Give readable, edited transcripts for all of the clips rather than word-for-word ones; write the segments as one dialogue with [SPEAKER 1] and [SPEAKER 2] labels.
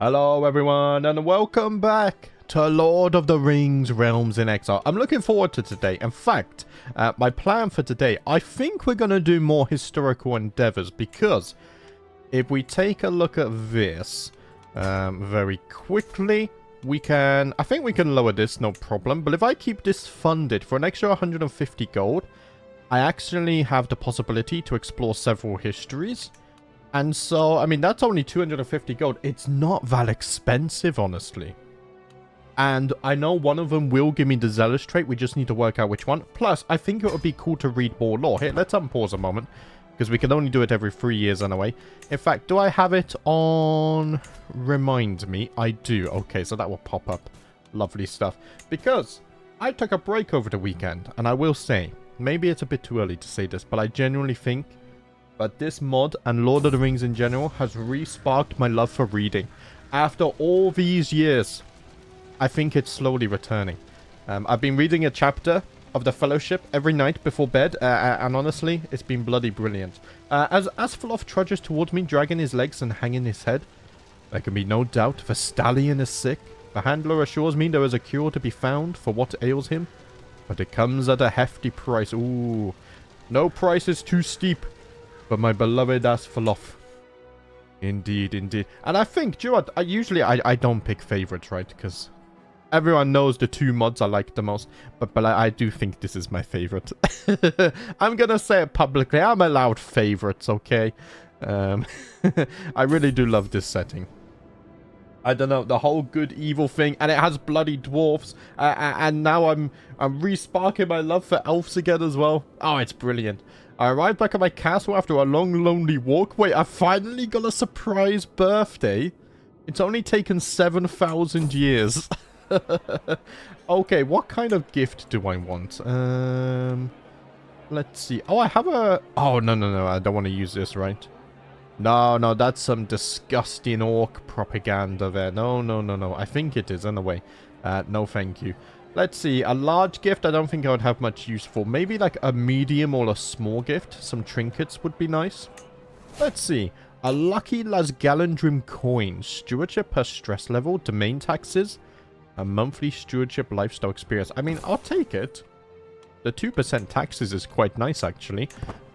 [SPEAKER 1] Hello everyone and welcome back to Lord of the Rings Realms in Exile. I'm looking forward to today. In fact, my plan for today, I think we're going to do more historical endeavors because if we take a look at this very quickly, I think we can lower this, no problem. But if I keep this funded for an extra 150 gold, I actually have the possibility to explore several histories. And so, I mean, that's only 250 gold. It's not that expensive, honestly. And I know one of them will give me the Zealous trait. We just need to work out which one. Plus, I think it would be cool to read more lore. Here, let's unpause a moment. Because we can only do it every 3 years anyway. In fact, do I have it on... Remind me? I do. Okay, so that will pop up. Lovely stuff. Because I took a break over the weekend. And I will say, maybe it's a bit too early to say this, but I genuinely think... But this mod and Lord of the Rings in general has re-sparked my love for reading. After all these years, I think it's slowly returning. I've been reading a chapter of the Fellowship every night before bed, and honestly, it's been bloody brilliant. As Asphalov trudges towards me, dragging his legs and hanging his head, there can be no doubt the stallion is sick. The handler assures me there is a cure to be found for what ails him, but it comes at a hefty price. Ooh, no price is too steep. But my beloved Asphalov. Indeed, indeed. And I think, do you know what? I don't pick favorites, right? Because everyone knows the two mods I like the most. But I do think this is my favorite. I'm going to say it publicly. I'm allowed favorites, okay? I really do love this setting. I don't know, the whole good evil thing, and it has bloody dwarfs, and now I'm re-sparking my love for elves again as well. Oh, it's brilliant. I arrived back at my castle after a long, lonely walk. Wait, I finally got a surprise birthday? It's only taken 7,000 years. Okay, what kind of gift do I want? Let's see. Oh, I have a... Oh, no, I don't want to use this, right? No, that's some disgusting orc propaganda there. No. I think it is, anyway. No, thank you. Let's see. A large gift, I don't think I would have much use for. Maybe like a medium or a small gift. Some trinkets would be nice. Let's see. A lucky Lasgalandrim coin. Stewardship per stress level. Domain taxes. A monthly stewardship lifestyle experience. I mean, I'll take it. The 2% taxes is quite nice, actually.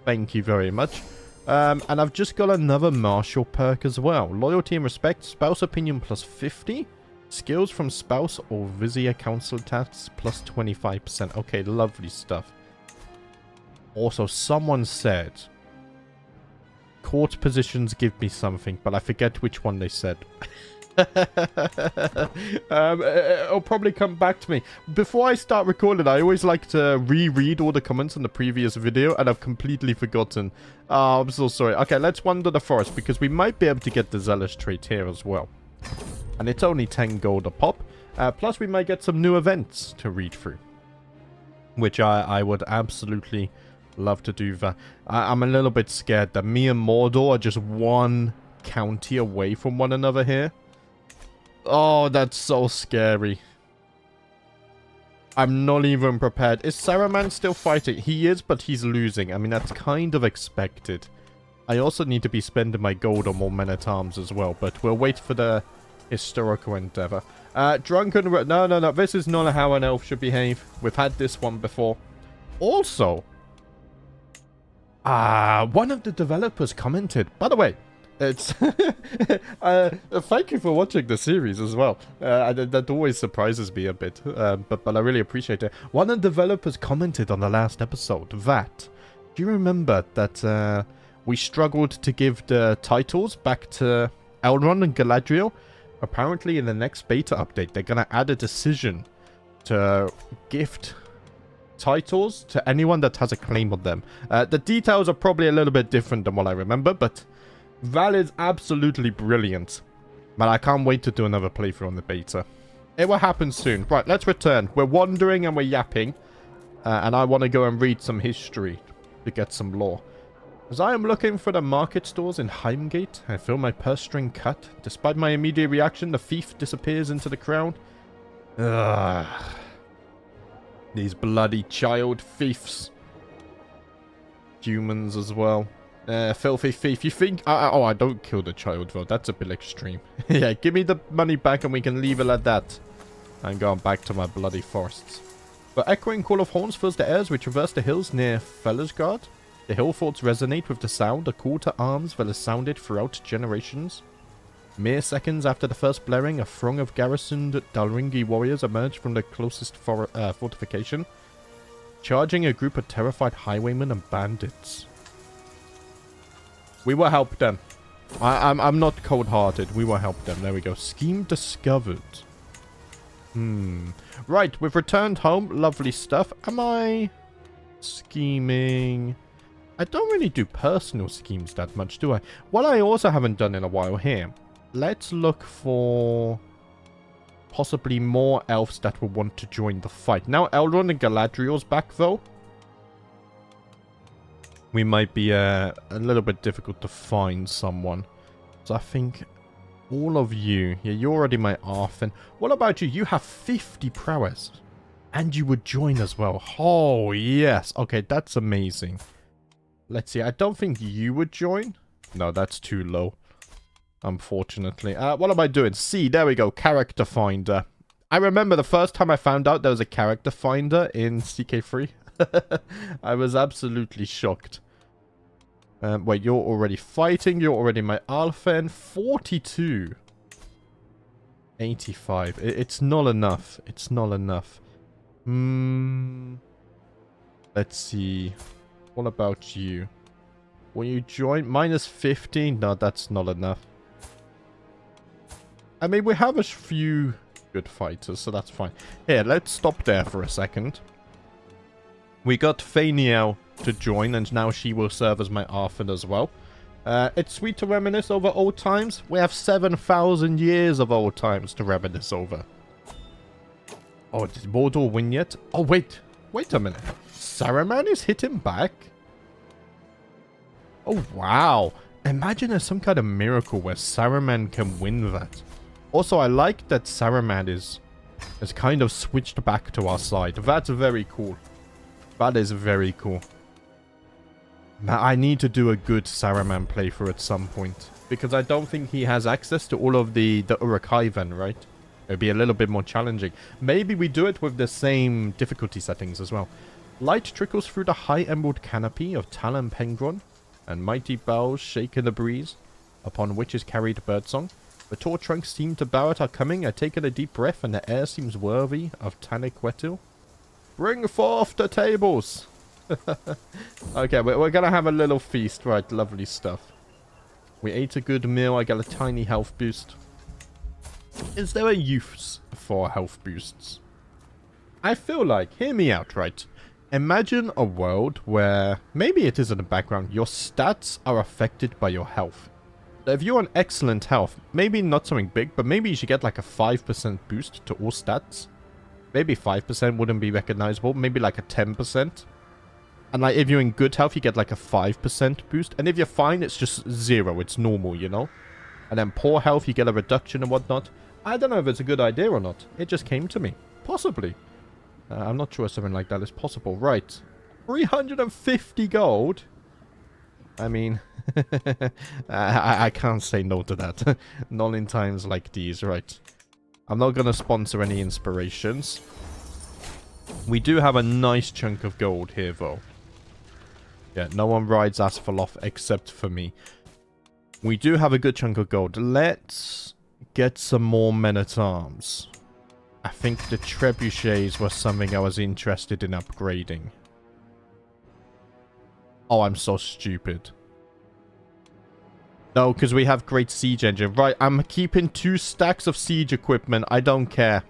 [SPEAKER 1] Thank you very much. And I've just got another martial perk as well. Loyalty and respect, spouse opinion plus 50. Skills from spouse or vizier council tax plus 25%. Okay, lovely stuff. Also, someone said court positions give me something, but I forget which one they said. It'll probably come back to me. Before I start recording, I always like to reread all the comments on the previous video, and I've completely forgotten. Oh, I'm so sorry. Okay, let's wander the forest, because we might be able to get the Zealous trait here as well. And it's only 10 gold a pop. Plus, we might get some new events to read through. Which I would absolutely love to do that. I'm a little bit scared that me and Mordor are just one county away from one another here. Oh, that's so scary. I'm not even prepared. Is Saruman still fighting? He is, but he's losing. I mean, that's kind of expected. I also need to be spending my gold on more men-at-arms as well, but we'll wait for the historical endeavor. Drunken... No. This is not how an elf should behave. We've had this one before. Also, one of the developers commented... By the way, it's... thank you for watching the series as well. That always surprises me a bit, but I really appreciate it. One of the developers commented on the last episode that... Do you remember that we struggled to give the titles back to Elrond and Galadriel? Apparently in the next beta update, they're going to add a decision to gift titles to anyone that has a claim on them. The details are probably a little bit different than what I remember, but that is absolutely brilliant. Man, I can't wait to do another playthrough on the beta. It will happen soon. Right, let's return. We're wandering and we're yapping. And I want to go and read some history to get some lore. As I am looking for the market stores in Heimgate, I feel my purse string cut. Despite my immediate reaction, the thief disappears into the crowd. Ugh. These bloody child thieves. Humans as well. Filthy thief. You think... oh, I don't kill the child, though. That's a bit extreme. Yeah, give me the money back and we can leave it at that. And go back to my bloody forests. The echoing call of horns fills the airs. We traverse the hills near Fellersgard. The hill forts resonate with the sound, a call to arms that has sounded throughout generations. Mere seconds after the first blaring, a throng of garrisoned Dalringi warriors emerged from the closest fortification, charging a group of terrified highwaymen and bandits. We will help them. I'm not cold-hearted. We will help them. There we go. Scheme discovered. Right, we've returned home. Lovely stuff. Am I scheming? I don't really do personal schemes that much, do I? What I also haven't done in a while here. Let's look for possibly more elves that will want to join the fight. Now Elrond and Galadriel's back, though. We might be a little bit difficult to find someone. So I think all of you... Yeah, you're already my Arfen. What about you? You have 50 prowess. And you would join as well. Oh, yes. Okay, that's amazing. Let's see. I don't think you would join. No, that's too low. Unfortunately. What am I doing? See, there we go. Character finder. I remember the first time I found out there was a character finder in CK3. I was absolutely shocked. Wait, you're already fighting. You're already my Alphen. 42. 85. It's not enough. It's not enough. Let's see. What about you? Will you join? Minus 15? No, that's not enough. I mean, we have a few good fighters, so that's fine. Here, let's stop there for a second. We got Faniel to join, and now she will serve as my Arthur as well. It's sweet to reminisce over old times. We have 7,000 years of old times to reminisce over. Oh, did Mordor win yet? Oh, wait. Wait a minute. Saruman is hitting back? Oh, wow. Imagine there's some kind of miracle where Saruman can win that. Also, I like that Saruman is kind of switched back to our side. That's very cool. That is very cool. Now, I need to do a good Saruman playthrough at some point. Because I don't think he has access to all of the Uruk-hai-ven, right? It'd be a little bit more challenging. Maybe we do it with the same difficulty settings as well. Light trickles through the high emerald canopy of Talan Pengron, and mighty boughs shake in the breeze, upon which is carried birdsong. The tall trunks seem to bow at our coming. I take in a deep breath, and the air seems worthy of Taniquetil. Bring forth the tables! Okay, we're gonna have a little feast. Right, lovely stuff. We ate a good meal. I got a tiny health boost. Is there a use for health boosts? I feel like, hear me out, right? Imagine a world where, maybe it is in the background, your stats are affected by your health. If you're on excellent health, maybe not something big, but maybe you should get like a 5% boost to all stats. Maybe 5% wouldn't be recognizable, maybe like a 10%. And like if you're in good health, you get like a 5% boost. And if you're fine, it's just 0, it's normal, you know? And then poor health, you get a reduction and whatnot. I don't know if it's a good idea or not. It just came to me. Possibly. I'm not sure something like that is possible. Right. 350 gold? I mean, I can't say no to that. Not in times like these, right. I'm not going to sponsor any inspirations. We do have a nice chunk of gold here, though. Yeah, no one rides Asphaleth except for me. We do have a good chunk of gold. Let's get some more men-at-arms. I think the trebuchets were something I was interested in upgrading. Oh, I'm so stupid. No, because we have great siege engine. Right, I'm keeping 2 stacks of siege equipment. I don't care.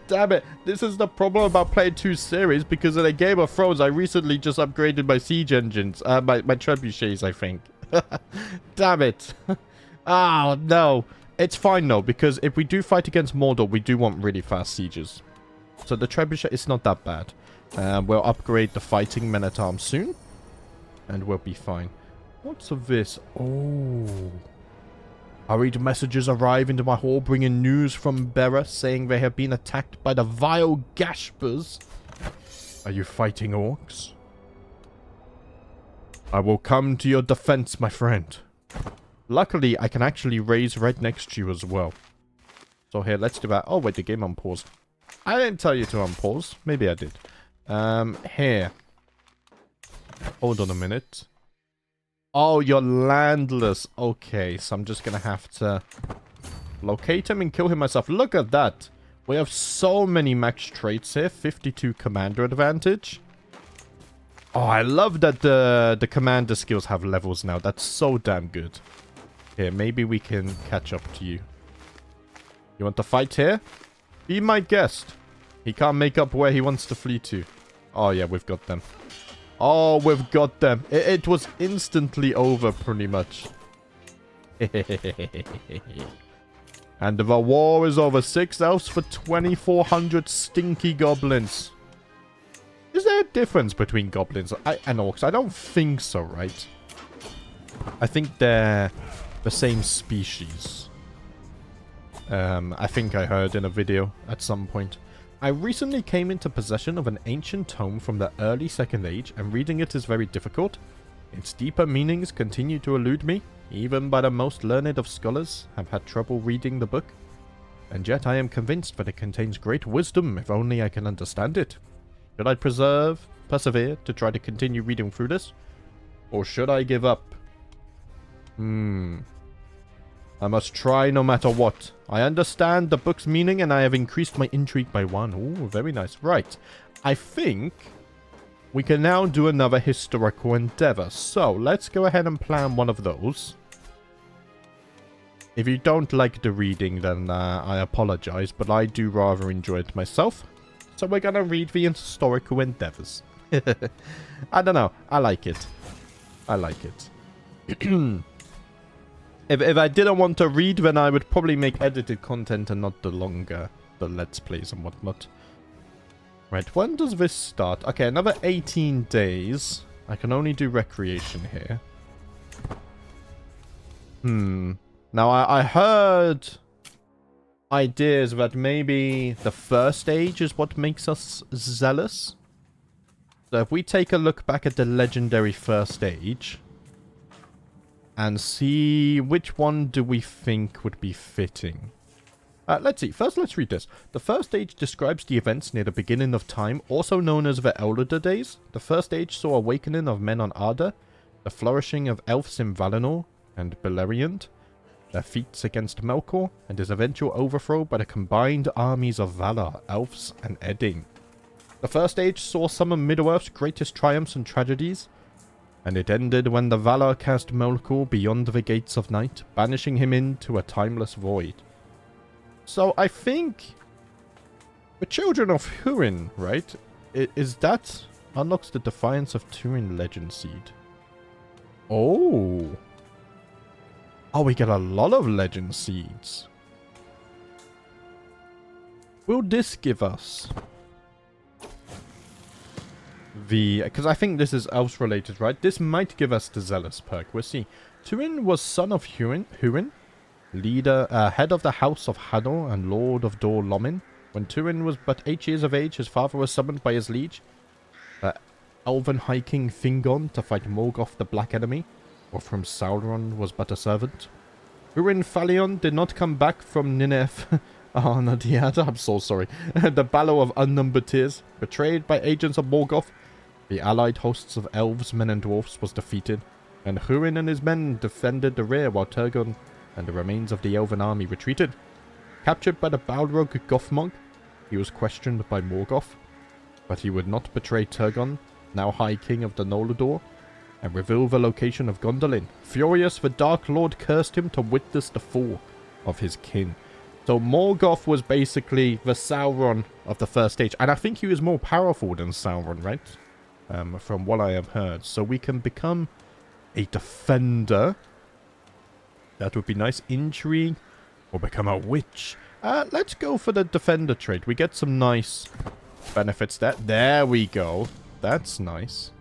[SPEAKER 1] Damn it. This is the problem about playing 2 series, because in a Game of Thrones, I recently just upgraded my siege engines. My trebuchets, I think. Damn it. Oh, no. It's fine, though, because if we do fight against Mordor, we do want really fast sieges. So the trebuchet is not that bad. We'll upgrade the fighting men-at-arms soon. And we'll be fine. What's of this? Oh. Hurried messages arrive into my hall bringing news from Bera saying they have been attacked by the vile Gashpers. Are you fighting orcs? I will come to your defense, my friend. Luckily, I can actually raise right next to you as well. So here, let's do that. Oh, wait, the game unpaused. I didn't tell you to unpause. Maybe I did. Here. Hold on a minute. Oh, you're landless. Okay, so I'm just gonna have to locate him and kill him myself. Look at that. We have so many max traits here. 52 commander advantage. Oh, I love that the commander skills have levels now. That's so damn good. Here, maybe we can catch up to you. You want to fight here? Be my guest. He can't make up where he wants to flee to. Oh, yeah, we've got them. Oh, we've got them. It was instantly over, pretty much. And the war is over. 6 elves for 2,400 stinky goblins. Is there a difference between goblins and orcs? I don't think so, right? I think they're the same species. I think I heard in a video at some point. I recently came into possession of an ancient tome from the early Second Age, and reading it is very difficult. Its deeper meanings continue to elude me. Even by the most learned of scholars have had trouble reading the book. And yet I am convinced that it contains great wisdom if only I can understand it. Should I persevere to try to continue reading through this? Or should I give up? I must try no matter what. I understand the book's meaning and I have increased my intrigue by 1. Ooh, very nice. Right. I think we can now do another historical endeavor. So, let's go ahead and plan one of those. If you don't like the reading, then I apologize, but I do rather enjoy it myself. So we're gonna read the historical endeavors. I don't know. I like it. I like it. If I didn't want to read, then I would probably make edited content and not the Let's Plays and whatnot. Right, when does this start? Okay, another 18 days. I can only do recreation here. Now, I heard ideas that maybe the first age is what makes us zealous. So if we take a look back at the legendary first age and see which one do we think would be fitting. Let's see. First, let's read this. The First Age describes the events near the beginning of time, also known as the Elder Days. The First Age saw awakening of men on Arda, the flourishing of elves in Valinor and Beleriand, their feats against Melkor, and his eventual overthrow by the combined armies of Valar, elves, and Edding. The First Age saw some of Middle-earth's greatest triumphs and tragedies, and it ended when the Valar cast Melkor beyond the gates of night, banishing him into a timeless void. So I think the Children of Húrin, right? Is that unlocks the Defiance of Turin Legend Seed? Oh. Oh, we get a lot of Legend Seeds. Will this give us the... Because I think this is elves related, right? This might give us the Zealous perk. We'll see. Turin was son of Húrin, leader, head of the House of Hador and Lord of Dor Lomin. When Turin was but 8 years of age, his father was summoned by his liege, the Elven High King Fingon, to fight Morgoth the Black Enemy, of whom Sauron was but a servant. Húrin Falion did not come back from Nineveh. Oh, no, I'm so sorry. The Battle of Unnumbered Tears. Betrayed by agents of Morgoth, the allied hosts of elves, men, and dwarfs was defeated, and Húrin and his men defended the rear while Turgon and the remains of the elven army retreated. Captured by the Balrog Gothmog, he was questioned by Morgoth, but he would not betray Turgon, now High King of the Noldor, and reveal the location of Gondolin. Furious, the Dark Lord cursed him to witness the fall of his kin. So Morgoth was basically the Sauron of the First Age, and I think he was more powerful than Sauron, right? From what I have heard. So we can become a defender. That would be nice. Intrigue. Or become a witch. Let's go for the defender trait. We get some nice benefits there. There we go. That's nice.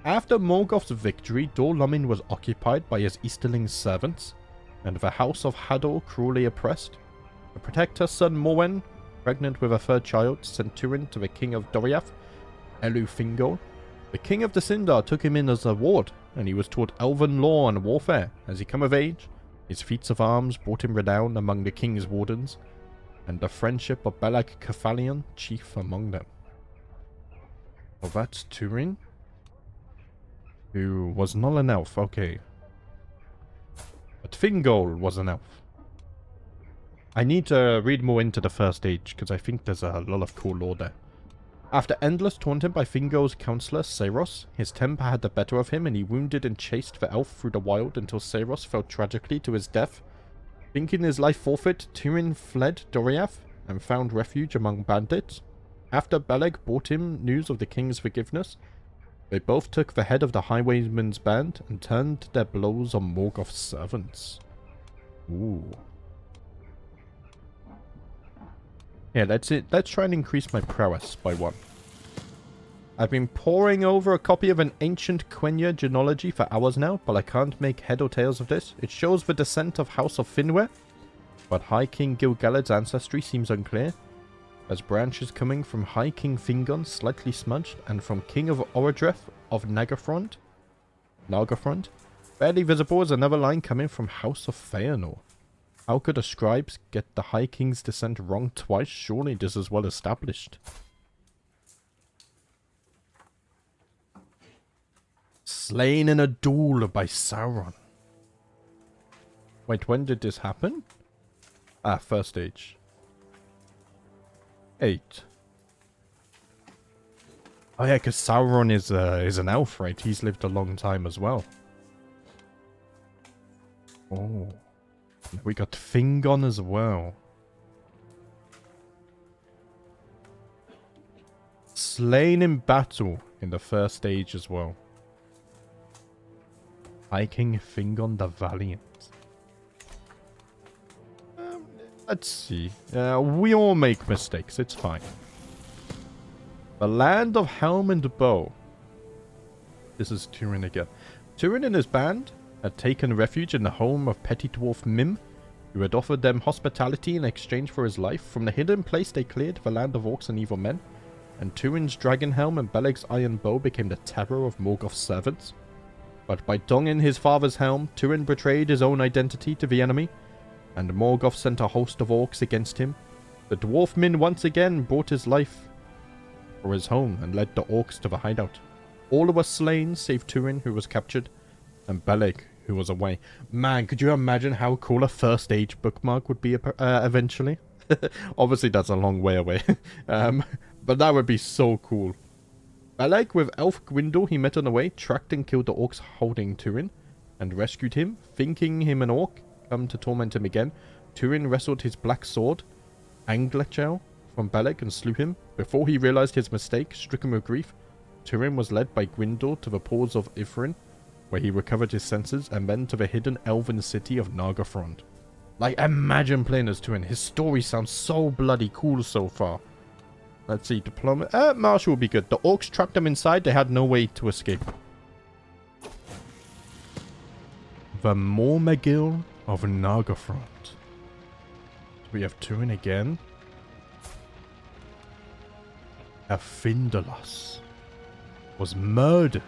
[SPEAKER 1] After Morgoth's victory, Dor Lomin was occupied by his Easterling servants, and the House of Hador cruelly oppressed. To protect her son Morwen, pregnant with a third child, sent Turin to the King of Doriath, Elu Fingol, The king of the Sindar took him in as a ward, and he was taught Elven law and warfare. As he came of age, his feats of arms brought him renown among the king's wardens, and the friendship of Belag Cephalion, chief among them. Oh, that's Turin, who was not an elf, okay. But Thingol was an elf. I need to read more into the first age, because I think there's a lot of cool lore there. After endless taunting by Thingol's counselor, Saros, his temper had the better of him and he wounded and chased the elf through the wild until Saros fell tragically to his death. Thinking his life forfeit, Turin fled Doriath and found refuge among bandits. After Beleg brought him news of the king's forgiveness, they both took the head of the highwayman's band and turned their blows on Morgoth's servants. Ooh. Yeah, let's try and increase my prowess by 1. I've been poring over a copy of an ancient Quenya genealogy for hours now, but I can't make head or tails of this. It shows the descent of House of Finwë, but High King Gil-galad's ancestry seems unclear, as branches coming from High King Fingon, slightly smudged, and from King of Orodreth of Nagarfront, barely visible is another line coming from House of Feanor. How could the scribes get the High King's descent wrong twice? Surely this is well established. Slain in a duel by Sauron. Wait, when did this happen? Ah, first age. 8. Oh yeah, because Sauron is an elf, right? He's lived a long time as well. Oh. We got Fingon as well. Slain in battle in the first age as well. High King Fingon the Valiant. Let's see. We all make mistakes. It's fine. The Land of Helm and Bow. This is Turin again. Turin and his band had taken refuge in the home of petty dwarf Mim, who had offered them hospitality in exchange for his life. From the hidden place they cleared the land of orcs and evil men, and Turin's dragon helm and Beleg's iron bow became the terror of Morgoth's servants. But by donning his father's helm, Turin betrayed his own identity to the enemy, and Morgoth sent a host of orcs against him. The dwarf Min once again brought his life for his home and led the orcs to the hideout. All were slain save Turin, who was captured, and Beleg, who was away. Man, could you imagine how cool a first age bookmark would be eventually? Obviously, that's a long way away. But that would be so cool. Beleg, with Elf Gwindor he met on the way, tracked and killed the orcs holding Turin, and rescued him. Thinking him an orc, come to torment him again, Turin wrestled his black sword, Anglechel, from Beleg and slew him. Before he realized his mistake, stricken with grief, Turin was led by Gwindor to the pools of Ithrin, where he recovered his senses, and then to the hidden elven city of Nagarfront. Like, imagine playing as Turin. His story sounds so bloody cool so far. Let's see, diplomat. Marshal will be good. The orcs trapped them inside. They had no way to escape. The Mormagil of Nagarfront. We have Turin again. Afindalas was murdered.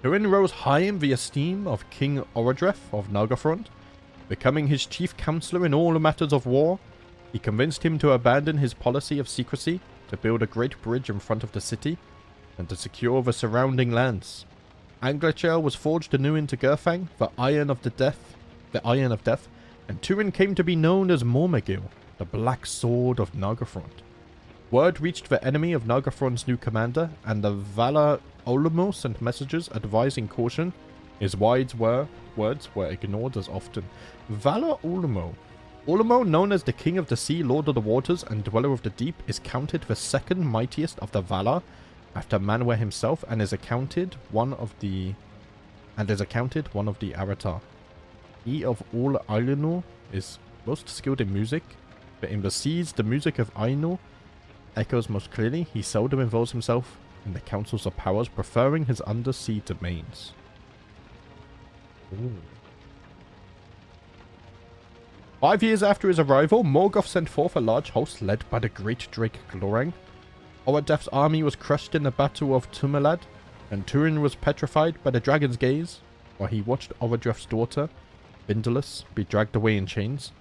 [SPEAKER 1] Turin rose high in the esteem of King Orodreth of Nagarfront. Becoming his chief counselor in all matters of war, he convinced him to abandon his policy of secrecy, to build a great bridge in front of the city, and to secure the surrounding lands. Anglechel was forged anew into Gerfang, the Iron of Death, and Turin came to be known as Mormagil, the Black Sword of Nagarfront. Word reached the enemy of Nagarfront's new commander, and the Valar Olmo sent messages advising caution. His words were ignored as often. Valar Olmo. Olmo, known as the King of the Sea, Lord of the Waters, and Dweller of the Deep, is counted the second mightiest of the Valar, after Manwë himself, and is accounted one of the Aratar. He of all Ainur is most skilled in music, but in the seas the music of Ainur echoes most clearly. He seldom involves himself in the councils of powers, preferring his undersea domains. Ooh. 5 years after his arrival, Morgoth sent forth a large host led by the great Drake Glorang. Oradef's army was crushed in the Battle of Tumalad, and Turin was petrified by the dragon's gaze while he watched Oradef's daughter, Vindalus, be dragged away in chains.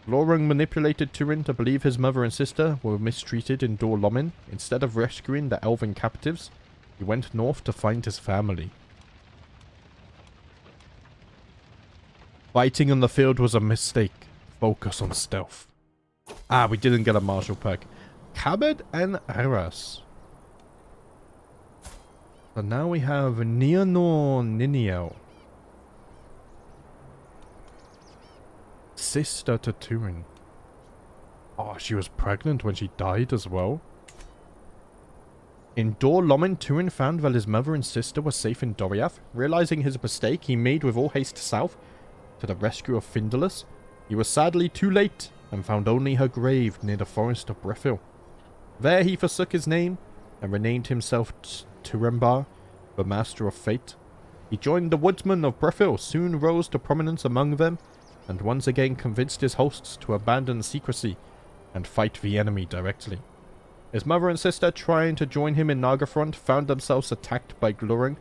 [SPEAKER 1] Glorung manipulated Turin to believe his mother and sister were mistreated in Dor Lomin. Instead of rescuing the Elven captives, he went north to find his family. Fighting on the field was a mistake. Focus on stealth. Ah, we didn't get a martial perk. Cabed and Aras. So now we have Nianor Niniel. Sister to Turin. Oh, she was pregnant when she died as well. In Dor Lomin, Turin found that his mother and sister were safe in Doriath. Realizing his mistake, he made with all haste south to the rescue of Vindalus. He was sadly too late and found only her grave near the forest of Brethil. There he forsook his name and renamed himself Turambar, the Master of Fate. He joined the woodsmen of Brethil, soon rose to prominence among them, and once again convinced his hosts to abandon secrecy and fight the enemy directly. His mother and sister, trying to join him in Nagafront, found themselves attacked by Glorung.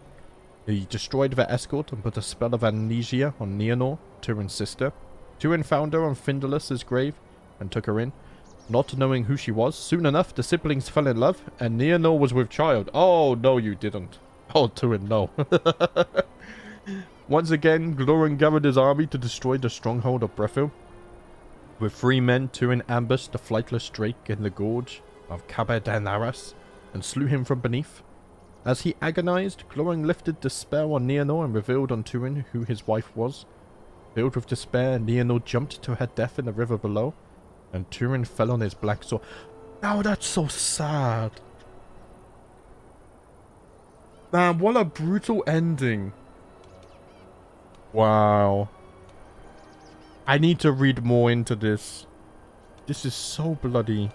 [SPEAKER 1] He destroyed their escort and put a spell of amnesia on Nianor, Turin's sister. Turin found her on Vindalus' grave and took her in. Not knowing who she was, soon enough the siblings fell in love and Nianor was with child. Oh, no you didn't. Oh, Turin, no. Once again, Glorung gathered his army to destroy the stronghold of Brethil. With 3 men, Turin ambushed the flightless drake in the gorge of Cabed and Aras and slew him from beneath. As he agonized, Glorung lifted the spell on Nianor and revealed on Turin who his wife was. Filled with despair, Nianor jumped to her death in the river below, and Turin fell on his black sword. Oh, that's so sad. Man, what a brutal ending. Wow. I need to read more into this. This is so bloody...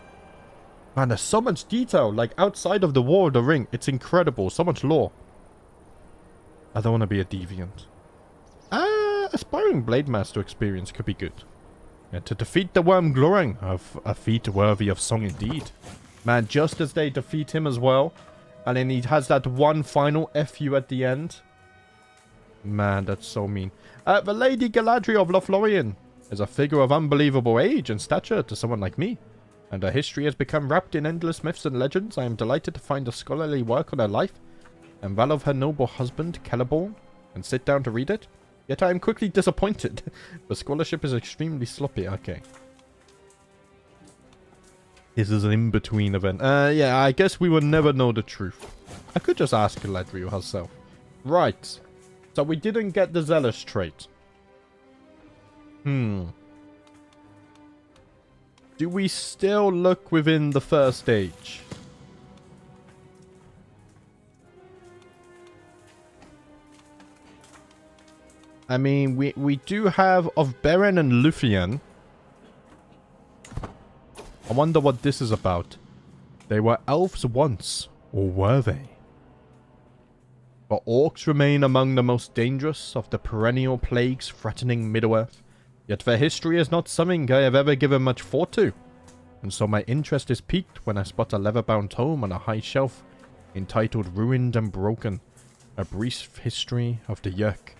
[SPEAKER 1] Man, there's so much detail. Like, outside of the War of the Ring. It's incredible. So much lore. I don't want to be a deviant. Aspiring Blade Master experience could be good. And to defeat the Worm Glorung. A feat worthy of song indeed. Man, just as they defeat him as well. And then he has that one final FU at the end. Man, that's so mean. The Lady Galadriel of Lothlorien is a figure of unbelievable age and stature to someone like me. And her history has become wrapped in endless myths and legends. I am delighted to find a scholarly work on her life and that of her noble husband, Celeborn, and sit down to read it. Yet I am quickly disappointed. The scholarship is extremely sloppy. Okay. This is an in-between event. Yeah, I guess we will never know the truth. I could just ask Galadriel herself. Right. So we didn't get the Zealous trait. Do we still look within the first age? I mean, we do have of Beren and Lúthien. I wonder what this is about. They were elves once, or were they? But orcs remain among the most dangerous of the perennial plagues threatening Middle-earth. Yet their history is not something I have ever given much thought to. And so my interest is piqued when I spot a leather-bound tome on a high shelf entitled Ruined and Broken, a brief history of the Yerk.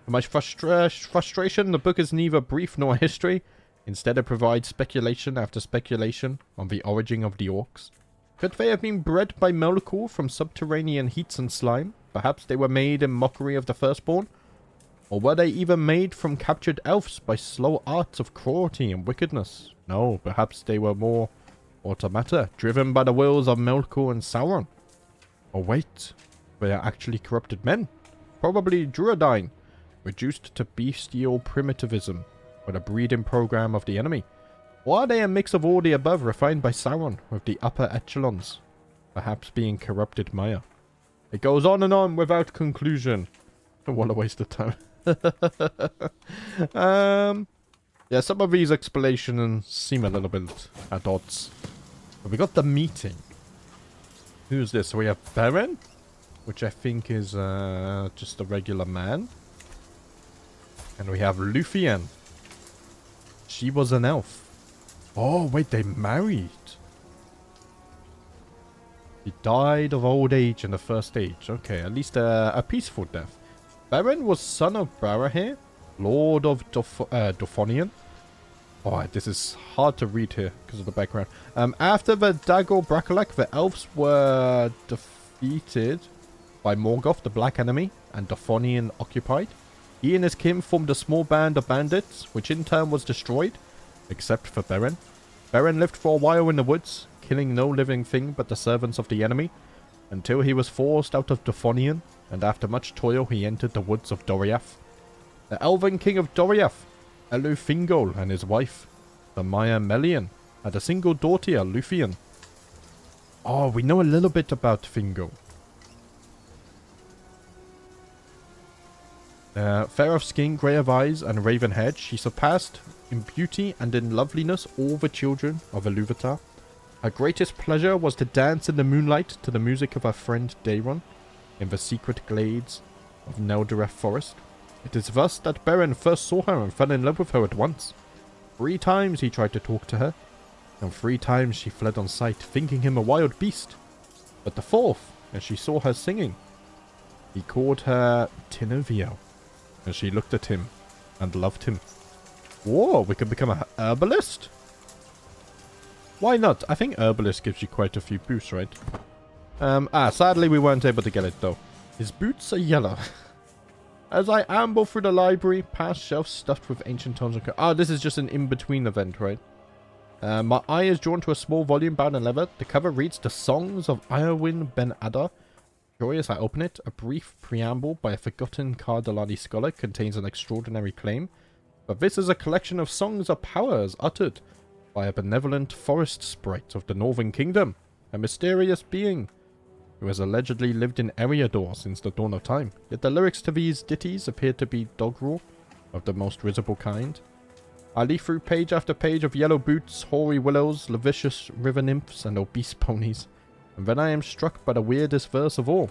[SPEAKER 1] To my frustration, the book is neither brief nor history. Instead, it provides speculation after speculation on the origin of the orcs. Could they have been bred by Melkor from subterranean heats and slime? Perhaps they were made in mockery of the Firstborn? Or were they even made from captured elves by slow arts of cruelty and wickedness? No, perhaps they were more automata, driven by the wills of Melkor and Sauron. Or wait, they are actually corrupted men. Probably Druidine, reduced to bestial primitivism by the breeding program of the enemy. Or are they a mix of all the above refined by Sauron with the upper echelons? Perhaps being corrupted Maya. It goes on without conclusion. What a waste of time. Yeah, some of these explanations seem a little bit at odds. But we got the meeting. Who's this? So we have Beren, which I think is just a regular man. And we have Lúthien. She was an elf. Oh, wait, they married. He died of old age in the first age. Okay, at least a peaceful death. Beren was son of Barahir, Lord of Dorthonion. Oh, this is hard to read here because of the background. After the Dagor Bracolak, the elves were defeated by Morgoth, the Black Enemy, and Dorthonion occupied. He and his kin formed a small band of bandits, which in turn was destroyed, except for Beren. Beren lived for a while in the woods, killing no living thing but the servants of the enemy, until he was forced out of Dorthonion, and after much toil he entered the woods of Doriath. The Elven King of Doriath, Elufingol, and his wife, the Maya Melian, had a single daughter, Lúthien. Oh, we know a little bit about Fingol. Fair of skin, grey of eyes, and raven head, she surpassed in beauty and in loveliness all the children of Ilúvatar. Her greatest pleasure was to dance in the moonlight to the music of her friend Daeron in the secret glades of Neldareth Forest. It is thus that Beren first saw her and fell in love with her at once. 3 times he tried to talk to her, and 3 times she fled on sight, thinking him a wild beast. But the 4th, as she saw her singing, he called her Tinuviel, and she looked at him and loved him. Whoa, we could become a herbalist? Why not? I think herbalist gives you quite a few boosts, right? Sadly we weren't able to get it though. His boots are yellow. As I amble through the library, past shelves stuffed with ancient tomes and... Oh, this is just an in-between event, right? My eye is drawn to a small volume bound in leather. The cover reads, The Songs of Iorwin Ben Adar. Curious, I open it. A brief preamble by a forgotten Cardalani scholar contains an extraordinary claim. But this is a collection of songs of powers uttered by a benevolent forest sprite of the Northern Kingdom. A mysterious being who has allegedly lived in Eriador since the dawn of time. Yet the lyrics to these ditties appear to be doggerel of the most risible kind. I leaf through page after page of yellow boots, hoary willows, lascivious river nymphs, and obese ponies. And then I am struck by the weirdest verse of all.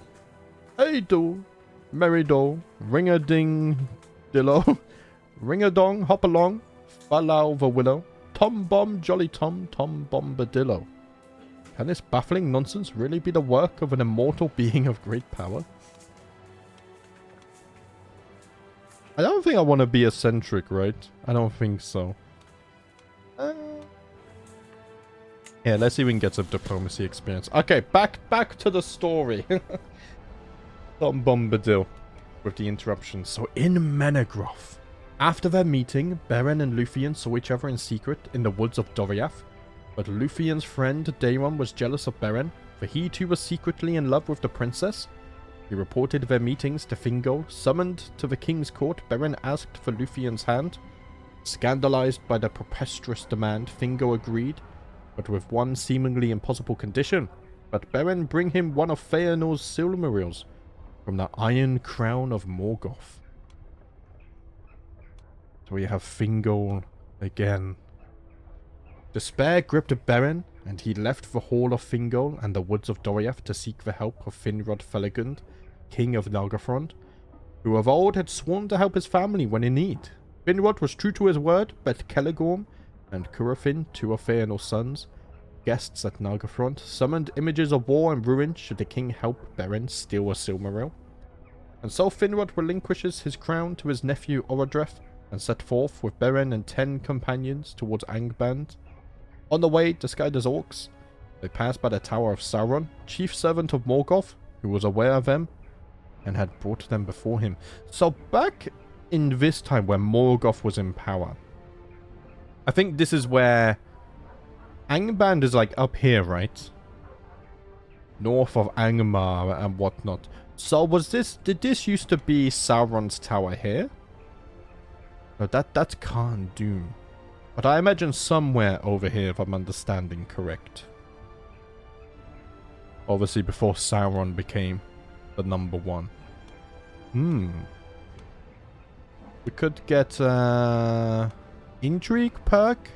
[SPEAKER 1] Hey do, merry do, ring-a-ding-dillo, ring-a-dong, hop along, fallow the willow, tom-bomb, jolly tom, tom-bombadillo. Can this baffling nonsense really be the work of an immortal being of great power? I don't think I want to be eccentric, right? I don't think so. Yeah, let's see if we can get some diplomacy experience. Okay, back to the story. Tom Bombadil with the interruptions. So in Menegroth, after their meeting, Beren and Lúthien saw each other in secret in the woods of Doriath. But Lúthien's friend Daeron was jealous of Beren, for he too was secretly in love with the princess. He reported their meetings to Fingol. Summoned to the king's court, Beren asked for Lúthien's hand. Scandalized by the preposterous demand, Fingol agreed, but with one seemingly impossible condition. But Beren bring him one of Feanor's Silmarils from the Iron Crown of Morgoth. So we have Fingol again. Despair gripped Beren, and he left the Hall of Fingol and the woods of Doriath to seek the help of Finrod Felagund, king of Nargothrond, who of old had sworn to help his family when in need. Finrod was true to his word, but Celegorm and Curufin, 2 of Feanor's sons, guests at Nargothrond, summoned images of war and ruin should the king help Beren steal a Silmaril. And so Finrod relinquishes his crown to his nephew Orodreth, and set forth with Beren and 10 companions towards Angband. On the way, disguised as orcs, they passed by the Tower of Sauron, chief servant of Morgoth, who was aware of them, and had brought them before him. So back in this time where Morgoth was in power, I think this is where Angband is like up here, right? North of Angmar and whatnot. So was this, did this used to be Sauron's tower here? No, that's Khan Doom. But I imagine somewhere over here, if I'm understanding correct. Obviously before Sauron became the number 1. We could get intrigue perk.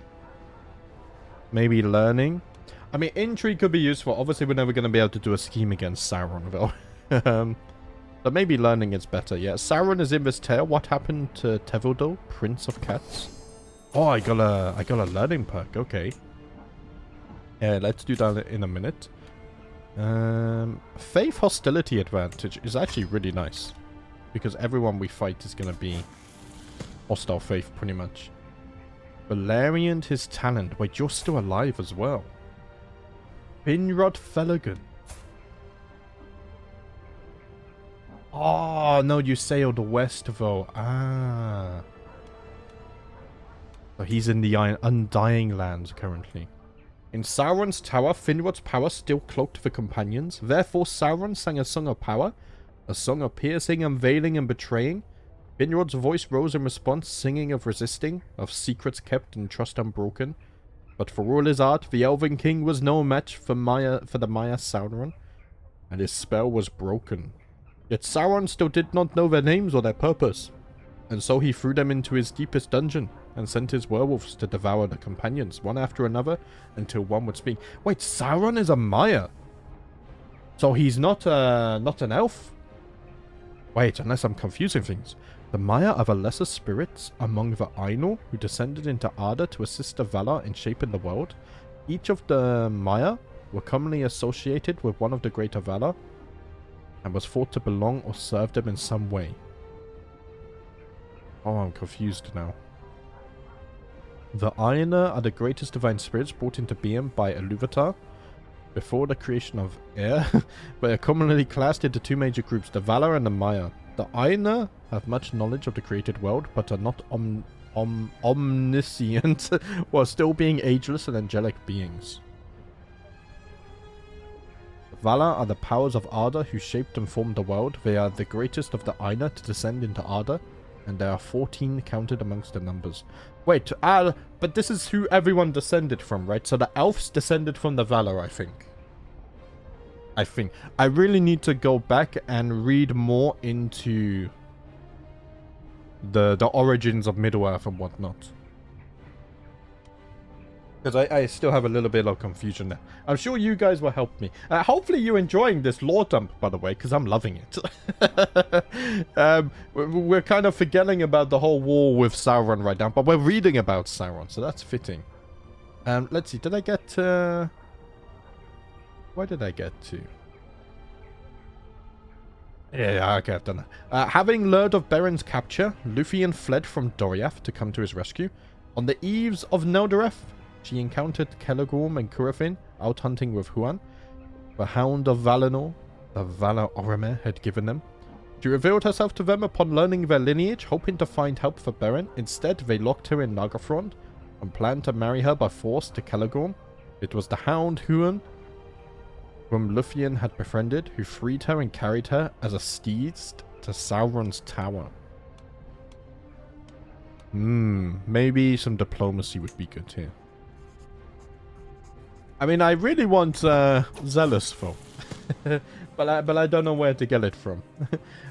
[SPEAKER 1] Maybe learning. I mean, intrigue could be useful. Obviously we're never going to be able to do a scheme against Sauron though. But maybe learning is better. Yeah, Sauron is in this tale. What happened to Tevildo, Prince of Cats? Oh, I got a learning perk. Okay. Yeah, let's do that in a minute. Faith hostility advantage is actually really nice. Because everyone we fight is going to be hostile faith, pretty much. Valerian, his talent. Wait, you're still alive as well. Finrod Felaghan. Oh, no, you sailed west, though. Ah. So he's in the Undying Lands currently. In Sauron's tower, Finrod's power still cloaked the companions. Therefore, Sauron sang a song of power, a song of piercing, unveiling, and betraying. Finrod's voice rose in response, singing of resisting, of secrets kept and trust unbroken. But for all his art, the Elvenking was no match for the Maya Sauron, and his spell was broken. Yet Sauron still did not know their names or their purpose, and so he threw them into his deepest dungeon, and sent his werewolves to devour the companions, one after another, until one would speak. Wait, Sauron is a Maya? So he's not an elf? Wait, unless I'm confusing things. The Maya are the lesser spirits among the Ainur, who descended into Arda to assist the Valar in shaping the world. Each of the Maya were commonly associated with one of the greater Valar, and was thought to belong or serve them in some way. Oh, I'm confused now. The Ainur are the greatest divine spirits brought into being by Ilúvatar before the creation of air, but are commonly classed into two major groups, the Valar and the Maya. The Ainur have much knowledge of the created world, but are not omniscient, while still being ageless and angelic beings. The Valar are the powers of Arda who shaped and formed the world. They are the greatest of the Ainur to descend into Arda, and there are 14 counted amongst the numbers. Wait, but this is who everyone descended from, right? So the elves descended from the Valar, I think. I really need to go back and read more into the origins of Middle-earth and whatnot. Because I still have a little bit of confusion there. I'm sure you guys will help me. Hopefully you're enjoying this lore dump, by the way, because I'm loving it. We're kind of forgetting about the whole war with Sauron right now, but we're reading about Sauron, so that's fitting. Let's see, did I get to... Where did I get to? Yeah, okay, I've done that. Having learned of Beren's capture, Lúthien fled from Doriath to come to his rescue. On the eves of Neldareth, she encountered Celegorm and Curufin out hunting with Huan, the Hound of Valinor the Valar Oromir had given them. She revealed herself to them upon learning their lineage, hoping to find help for Beren. Instead, they locked her in Nargothrond and planned to marry her by force to Celegorm. It was the Hound Huan, whom Lúthien had befriended, who freed her and carried her as a steed to Sauron's tower. Maybe some diplomacy would be good here. I mean, I really want Zealous folk, but I don't know where to get it from.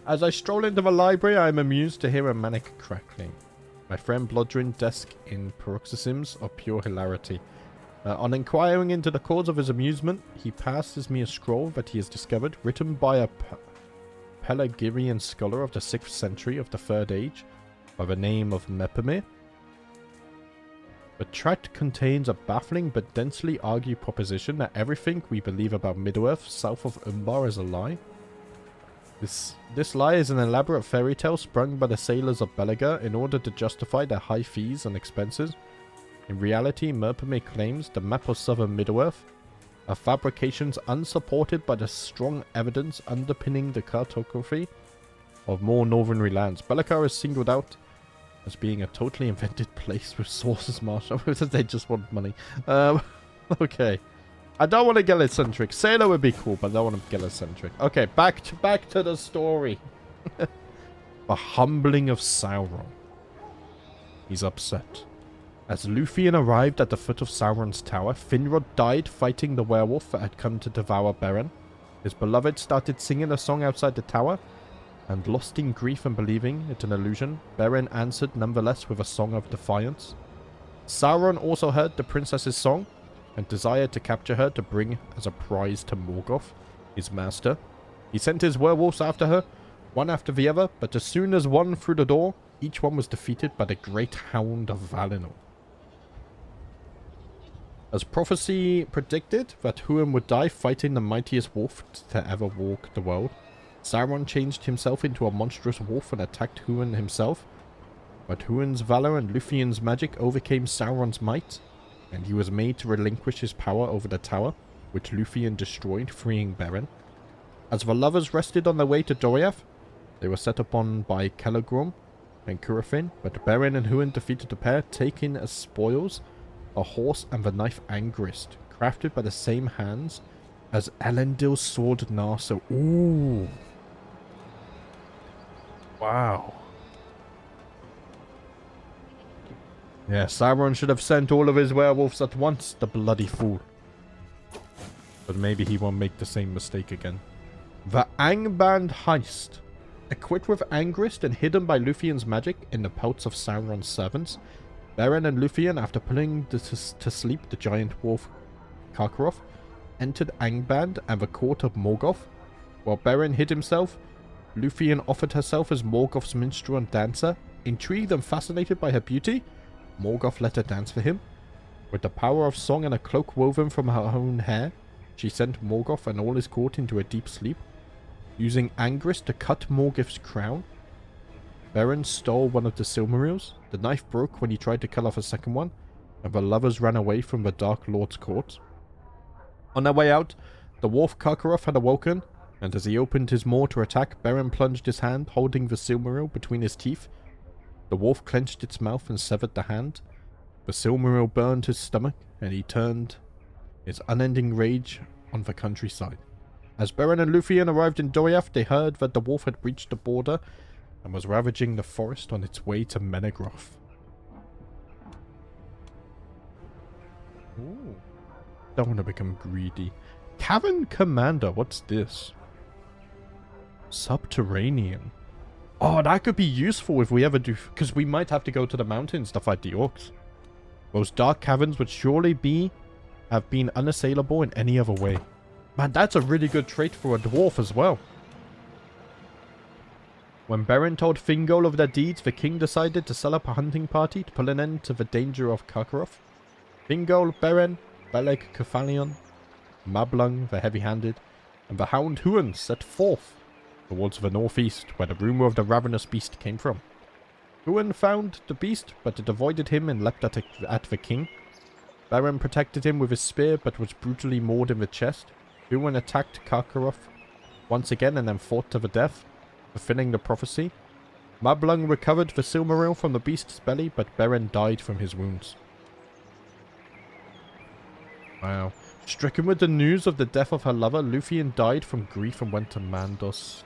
[SPEAKER 1] As I stroll into the library, I am amused to hear a manic crackling. My friend Blodrin desk in paroxysms of pure hilarity. On inquiring into the cause of his amusement, he passes me a scroll that he has discovered, written by a Pelagirian scholar of the 6th century of the Third Age, by the name of Mepamir. The tract contains a baffling but densely argued proposition that everything we believe about Middle-earth south of Umbar is a lie. This lie is an elaborate fairy tale sprung by the sailors of Belagar in order to justify their high fees and expenses. In reality, Mepamir claims the map of southern Middle-earth are fabrications unsupported by the strong evidence underpinning the cartography of more northern lands. Belagar is singled out as being a totally invented place with sources marshaled. They just want money. Okay. I don't want to get eccentric. Sailor would be cool, but I don't want to get eccentric. Okay, back to the story. The humbling of Sauron. He's upset. As Lúthien arrived at the foot of Sauron's tower, Finrod died fighting the werewolf that had come to devour Beren. His beloved started singing a song outside the tower, and lost in grief and believing it an illusion, Beren answered nonetheless with a song of defiance. Sauron also heard the princess's song, and desired to capture her to bring as a prize to Morgoth, his master. He sent his werewolves after her, one after the other, but as soon as one through the door, each one was defeated by the great Hound of Valinor. As prophecy predicted that Huan would die fighting the mightiest wolf to ever walk the world, Sauron changed himself into a monstrous wolf and attacked Huan himself. But Huan's valor and Lúthien's magic overcame Sauron's might, and he was made to relinquish his power over the tower, which Lúthien destroyed, freeing Beren. As the lovers rested on their way to Doriath, they were set upon by Celeborn and Curufin, but Beren and Huan defeated the pair, taking as spoils a horse and the knife Angrist, crafted by the same hands as Elendil's sword Narsil. Ooh. Wow. Yeah, Sauron should have sent all of his werewolves at once, the bloody fool. But maybe he won't make the same mistake again. The Angband Heist. Equipped with Angrist and hidden by Lúthien's magic in the pelts of Sauron's servants, Beren and Lúthien, after putting to sleep the giant wolf Karkaroth, entered Angband and the court of Morgoth. While Beren hid himself, Lúthien offered herself as Morgoth's minstrel and dancer. Intrigued and fascinated by her beauty, Morgoth let her dance for him. With the power of song and a cloak woven from her own hair, she sent Morgoth and all his court into a deep sleep. Using Angrist to cut Morgoth's crown, Beren stole one of the Silmarils. The knife broke when he tried to cut off a second one, and the lovers ran away from the Dark Lord's court. On their way out, the wolf Karkaroth had awoken, and as he opened his maw to attack, Beren plunged his hand, holding the Silmaril between his teeth. The wolf clenched its mouth and severed the hand. The Silmaril burned his stomach, and he turned his unending rage on the countryside. As Beren and Lúthien arrived in Doriath, they heard that the wolf had breached the border and was ravaging the forest on its way to Menegroth. Ooh. Don't want to become greedy. Cavern Commander, what's this? Subterranean. Oh, that could be useful if we ever do, because we might have to go to the mountains to fight the orcs. Those dark caverns would surely have been unassailable in any other way. Man, that's a really good trait for a dwarf as well. When Beren told Thingol of their deeds, the king decided to set up a hunting party to put an end to the danger of Karkaroth. Thingol, Beren, Beleg Cefalion, Mablung the Heavy-Handed, and the Hound Huan set forth towards the northeast, where the rumor of the ravenous beast came from. Huan found the beast, but it avoided him and leapt at the king. Beren protected him with his spear, but was brutally mauled in the chest. Huan attacked Karkaroth once again and then fought to the death, fulfilling the prophecy. Mablung recovered the Silmaril from the beast's belly, but Beren died from his wounds. Wow. Stricken with the news of the death of her lover, Lúthien died from grief and went to Mandos.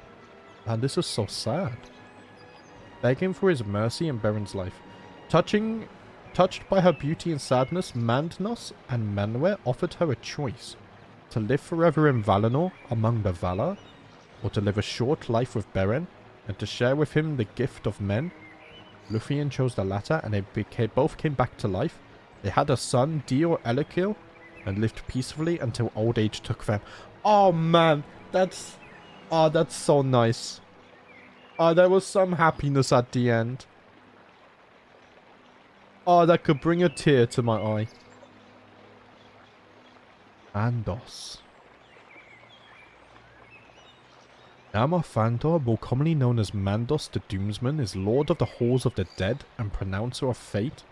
[SPEAKER 1] And this is so sad. Begging for his mercy in Beren's life. Touched by her beauty and sadness, Mandnos and Manwë offered her a choice. To live forever in Valinor among the Valar, or to live a short life with Beren, and to share with him the gift of men. Lúthien chose the latter, and they both came back to life. They had a son, Dior Elakil, and lived peacefully until old age took them. Oh man, that's so nice. There was some happiness at the end. Oh, that could bring a tear to my eye. Mandos. Nameplates, more commonly known as Mandos the Doomsman, is Lord of the Halls of the Dead and Pronouncer of Fate,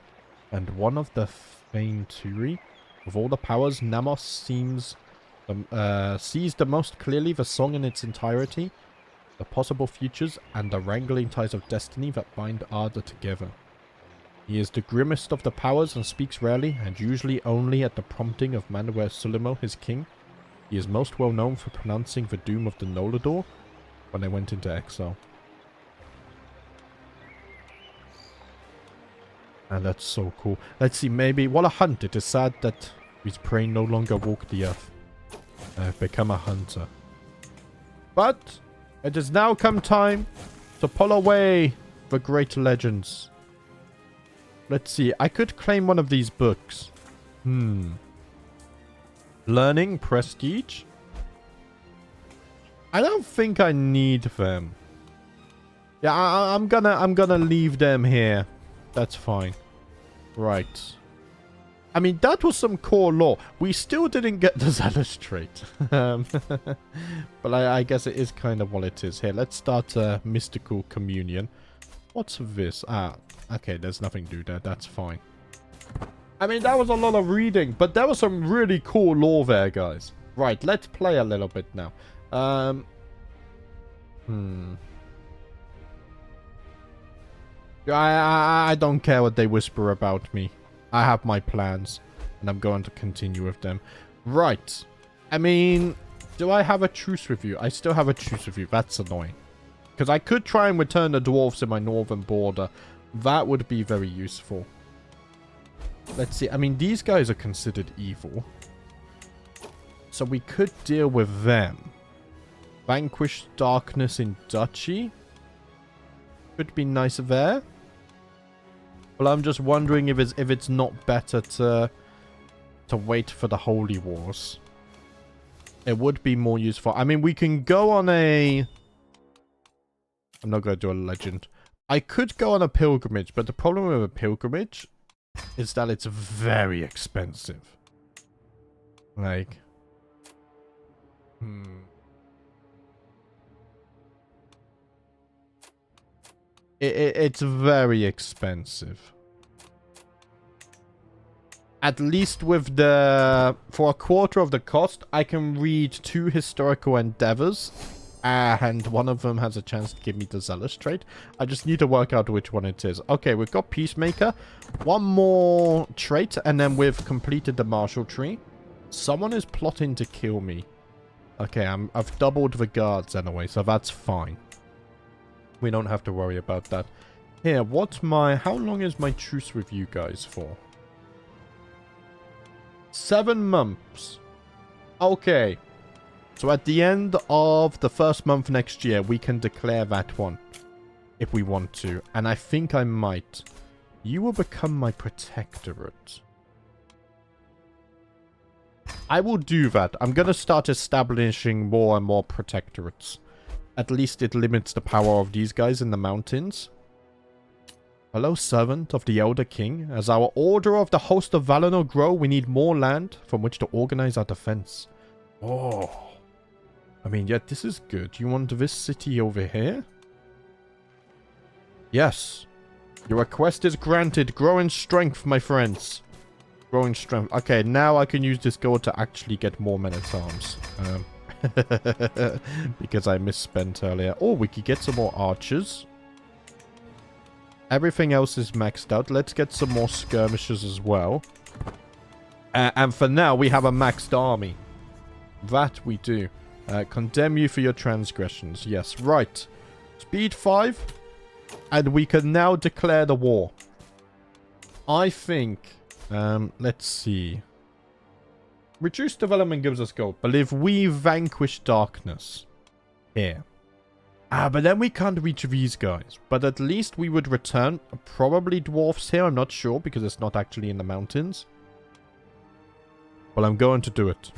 [SPEAKER 1] and one of the Fainturi. Of all the powers, Namos sees the most clearly the song in its entirety, the possible futures, and the wrangling ties of destiny that bind Arda together. He is the grimmest of the powers and speaks rarely, and usually only at the prompting of Manwë Sulimo, his king. He is most well known for pronouncing the doom of the Noldor when they went into exile. And that's so cool. Let's see, maybe... What a hunt. It is sad that his prey no longer walk the earth. I have become a hunter. But it has now come time to pull away the great legends. Let's see. I could claim one of these books. Learning prestige. I don't think I need them. Yeah, I'm gonna leave them here. That's fine. Right. I mean, that was some core lore. We still didn't get the Zealous trait. But I guess it is kind of what it is. Here, let's start Mystical Communion. What's this? Ah, okay, there's nothing to do there. That's fine. I mean, that was a lot of reading, but there was some really cool lore there, guys. Right, let's play a little bit now. I don't care what they whisper about me. I have my plans, and I'm going to continue with them. Right. I mean, do I have a truce with you? I still have a truce with you. That's annoying. Because I could try and return the dwarves in my northern border. That would be very useful. Let's see. I mean, these guys are considered evil. So we could deal with them. Vanquish darkness in duchy. Could be nice there. Well, I'm just wondering if it's not better to wait for the Holy Wars. It would be more useful. I mean, we can go on a... I'm not going to do a legend. I could go on a pilgrimage, but the problem with a pilgrimage is that it's very expensive. Like... It's very expensive. At least with the... For a quarter of the cost, I can read 2 historical endeavors. And one of them has a chance to give me the Zealous trait. I just need to work out which one it is. Okay, we've got Peacemaker. One more trait, and then we've completed the Martial Tree. Someone is plotting to kill me. Okay, I've doubled the guards anyway, so that's fine. We don't have to worry about that. Here, what's my... How long is my truce with you guys for? 7 months. Okay. So at the end of the first month next year, we can declare that one. If we want to. And I think I might. You will become my protectorate. I will do that. I'm going to start establishing more and more protectorates. At least it limits the power of these guys in the mountains. Hello, servant of the Elder King. As our order of the host of Valinor grow, we need more land from which to organize our defense. Oh. I mean, yeah, this is good. You want this city over here? Yes. Your request is granted. Grow in strength, my friends. Grow in strength. Okay, now I can use this gold to actually get more men-at-arms. Because I misspent earlier. Oh, we could get some more archers. Everything else is maxed out. Let's get some more skirmishers as well. And for now, we have a maxed army. That we do. Condemn you for your transgressions. Yes, right. Speed 5. And we can now declare the war. I think... let's see. Reduced development gives us gold. But if we vanquish darkness... Here. But then we can't reach these guys. But at least we would return. Probably dwarfs here. I'm not sure because it's not actually in the mountains. Well, I'm going to do it.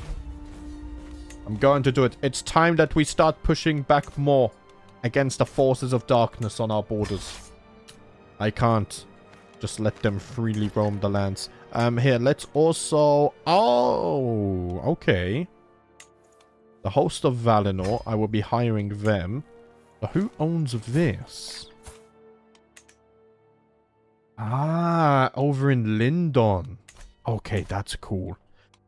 [SPEAKER 1] I'm going to do it. It's time that we start pushing back more against the forces of darkness on our borders. I can't just let them freely roam the lands. Here, let's also... Oh, okay. The host of Valinor, I will be hiring them. But who owns this? Ah, over in Lindon. Okay, that's cool.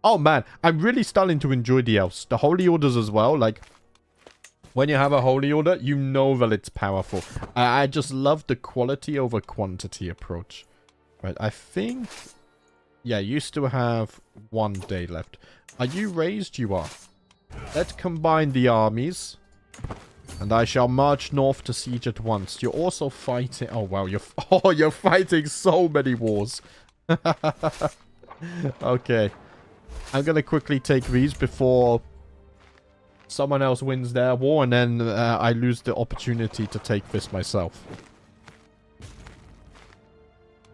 [SPEAKER 1] Oh man, I'm really starting to enjoy the elves. The Holy Orders as well. Like, when you have a Holy Order, you know that it's powerful. I just love the quality over quantity approach. Right, I think... Yeah, you still have 1 day left. Are you raised? You are. Let's combine the armies. And I shall march north to siege at once. You're also fighting... Oh, wow. You're fighting so many wars. Okay. I'm going to quickly take these before someone else wins their war. And then I lose the opportunity to take this myself.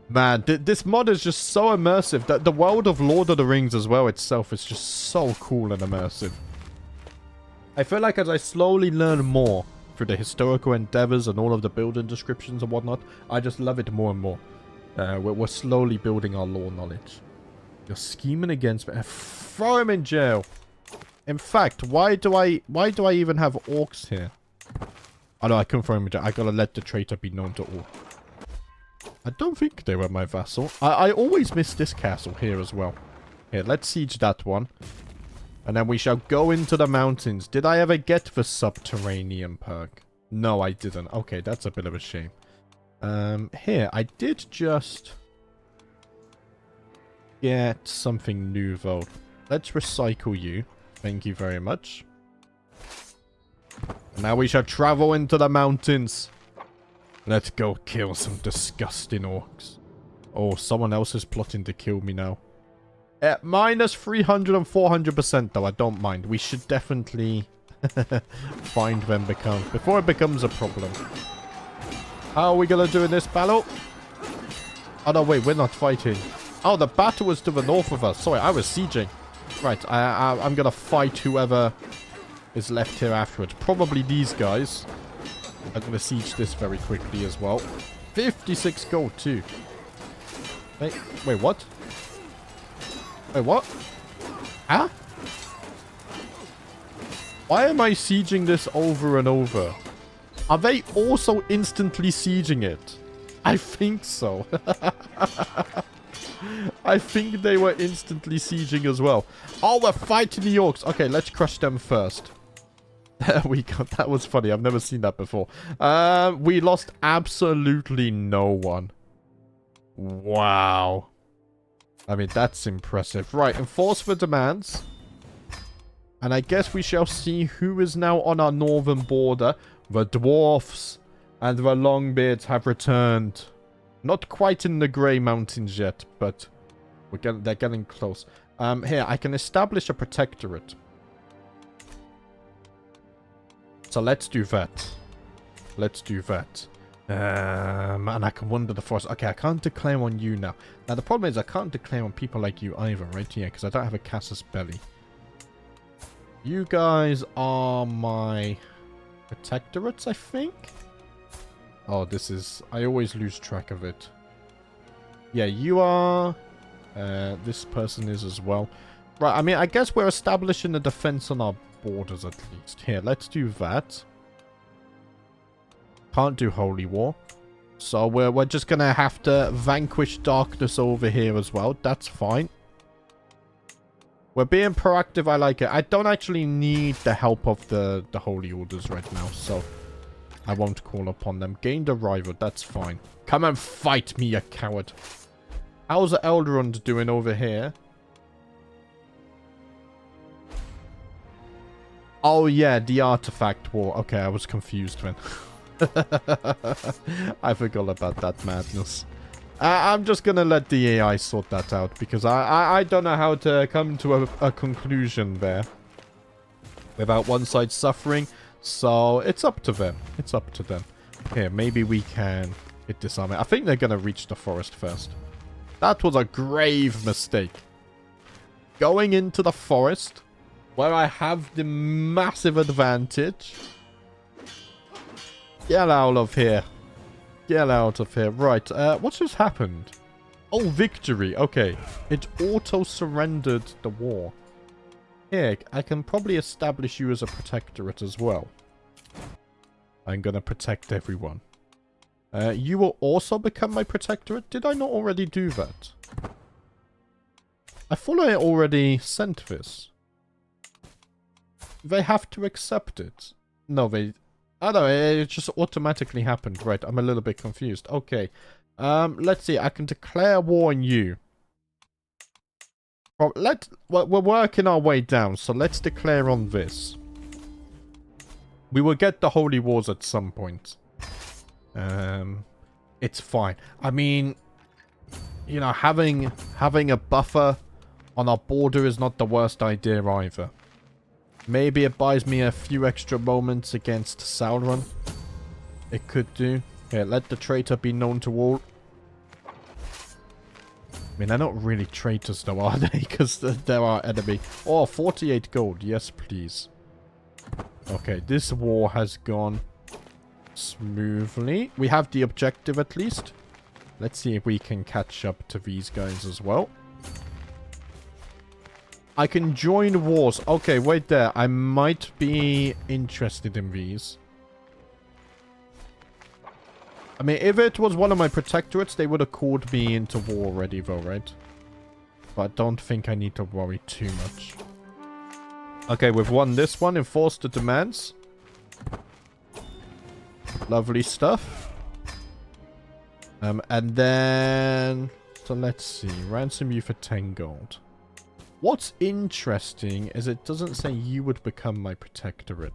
[SPEAKER 1] Man, this mod is just so immersive. The world of Lord of the Rings as well itself is just so cool and immersive. I feel like as I slowly learn more through the historical endeavors and all of the building descriptions and whatnot, I just love it more and more. We're slowly building our lore knowledge. You're scheming against me. Throw him in jail. In fact, why do I even have orcs here? Oh no, I couldn't throw him in jail. I gotta let the traitor be known to all. I don't think they were my vassal. I always miss this castle here as well. Here, let's siege that one. And then we shall go into the mountains. Did I ever get the subterranean perk? No, I didn't. Okay, that's a bit of a shame. Here, I did just get something new, though. Let's recycle you. Thank you very much. Now we shall travel into the mountains. Let's go kill some disgusting orcs. Oh, someone else is plotting to kill me now. At minus 300 and 400% though, I don't mind. We should definitely find them before it becomes a problem. How are we gonna do in this battle? Oh no, wait, we're not fighting. Oh, the battle was to the north of us. Sorry, I was sieging. Right, I'm gonna fight whoever is left here afterwards. Probably these guys. I'm gonna siege this very quickly as well. 56 gold too. Wait, what? Wait, what? Huh? Why am I sieging this over and over? Are they also instantly sieging it? I think so. I think they were instantly sieging as well. Oh, we're fighting the orcs. Okay, let's crush them first. There we go. That was funny. I've never seen that before. We lost absolutely no one. Wow. I mean, that's impressive. Right, enforce the demands. And I guess we shall see who is now on our northern border. The dwarfs and the longbeards have returned. Not quite in the Grey Mountains yet, but they're getting close. Here, I can establish a protectorate. So let's do that. Let's do that. And I can wander the forest. Okay, I can't declare on you now. Now, the problem is I can't declare on people like you either, right? Yeah, because I don't have a casus belli. You guys are my protectorates, I think? Oh, this is... I always lose track of it. Yeah, you are... this person is as well. Right, I mean, I guess we're establishing a defense on our borders at least. Here, let's do that. Can't do Holy War. So we're just gonna have to vanquish darkness over here as well. That's fine. We're being proactive, I like it. I don't actually need the help of the Holy Orders right now, so I won't call upon them. Gained a rival, that's fine. Come and fight me, you coward. How's Elrond doing over here? Oh yeah, the artifact war. Okay, I was confused then. I forgot about that madness. I'm just gonna let the AI sort that out because I don't know how to come to a conclusion there without one side suffering. So it's up to them. It's up to them. Here, maybe we can hit this army. I think they're gonna reach the forest first. That was a grave mistake. Going into the forest where I have the massive advantage. Get out of here. Get out of here. Right, what just happened? Oh, victory. Okay. It auto-surrendered the war. Here, I can probably establish you as a protectorate as well. I'm gonna protect everyone. You will also become my protectorate? Did I not already do that? I thought I already sent this. They have to accept it. No, they... I don't know, it just automatically happened. Right, I'm a little bit confused. Okay. Let's see. I can declare war on you. Well, we're working our way down, so let's declare on this. We will get the Holy Wars at some point. It's fine. I mean, you know, having a buffer on our border is not the worst idea either. Maybe it buys me a few extra moments against Sauron. It could do. Here, let the traitor be known to all. I mean, they're not really traitors though, are they? Because they're our enemy. Oh, 48 gold. Yes, please. Okay, this war has gone smoothly. We have the objective at least. Let's see if we can catch up to these guys as well. I can join wars. Okay, wait there. I might be interested in these. I mean, if it was one of my protectorates, they would have called me into war already, though, right? But I don't think I need to worry too much. Okay, we've won this one. Enforce the demands. Lovely stuff. And then... So let's see. Ransom you for 10 gold. What's interesting is it doesn't say you would become my protectorate.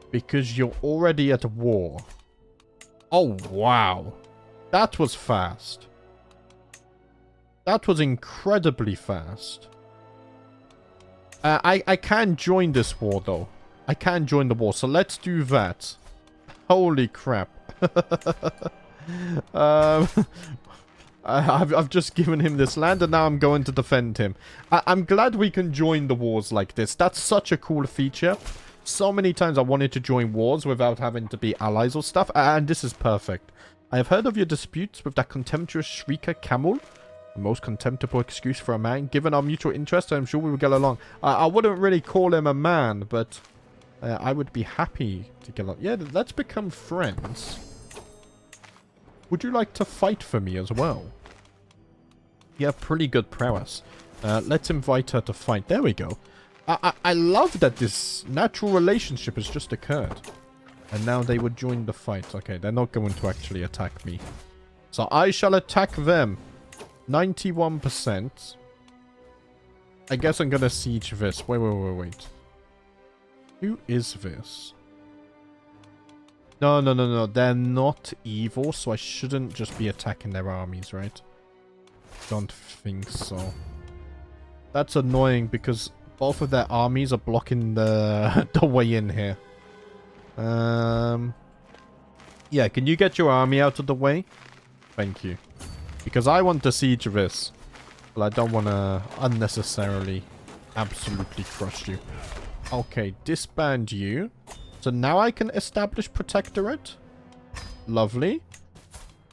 [SPEAKER 1] Because you're already at war. Oh, wow. That was fast. That was incredibly fast. I can join this war, though. I can join the war, so let's do that. Holy crap. I've just given him this land, and now I'm going to defend him. I'm glad we can join the wars like this. That's such a cool feature. So many times I wanted to join wars without having to be allies or stuff, and this is perfect. I have heard of your disputes with that contemptuous shrieker Camel. The most contemptible excuse for a man. Given our mutual interest, I'm sure we will get along. I wouldn't really call him a man, but I would be happy to get along. Yeah, let's become friends. Would you like to fight for me as well? You have pretty good prowess. Let's invite her to fight. There we go. I love that this natural relationship has just occurred. And now they would join the fight. Okay, they're not going to actually attack me. So I shall attack them. 91%. I guess I'm gonna siege this. Wait. Who is this? No. They're not evil, so I shouldn't just be attacking their armies, right? Don't think so. That's annoying because both of their armies are blocking the way in here. Yeah, can you get your army out of the way? Thank you. Because I want to siege this. But I don't want to unnecessarily absolutely crush you. Okay, disband you. So now I can establish protectorate. Lovely.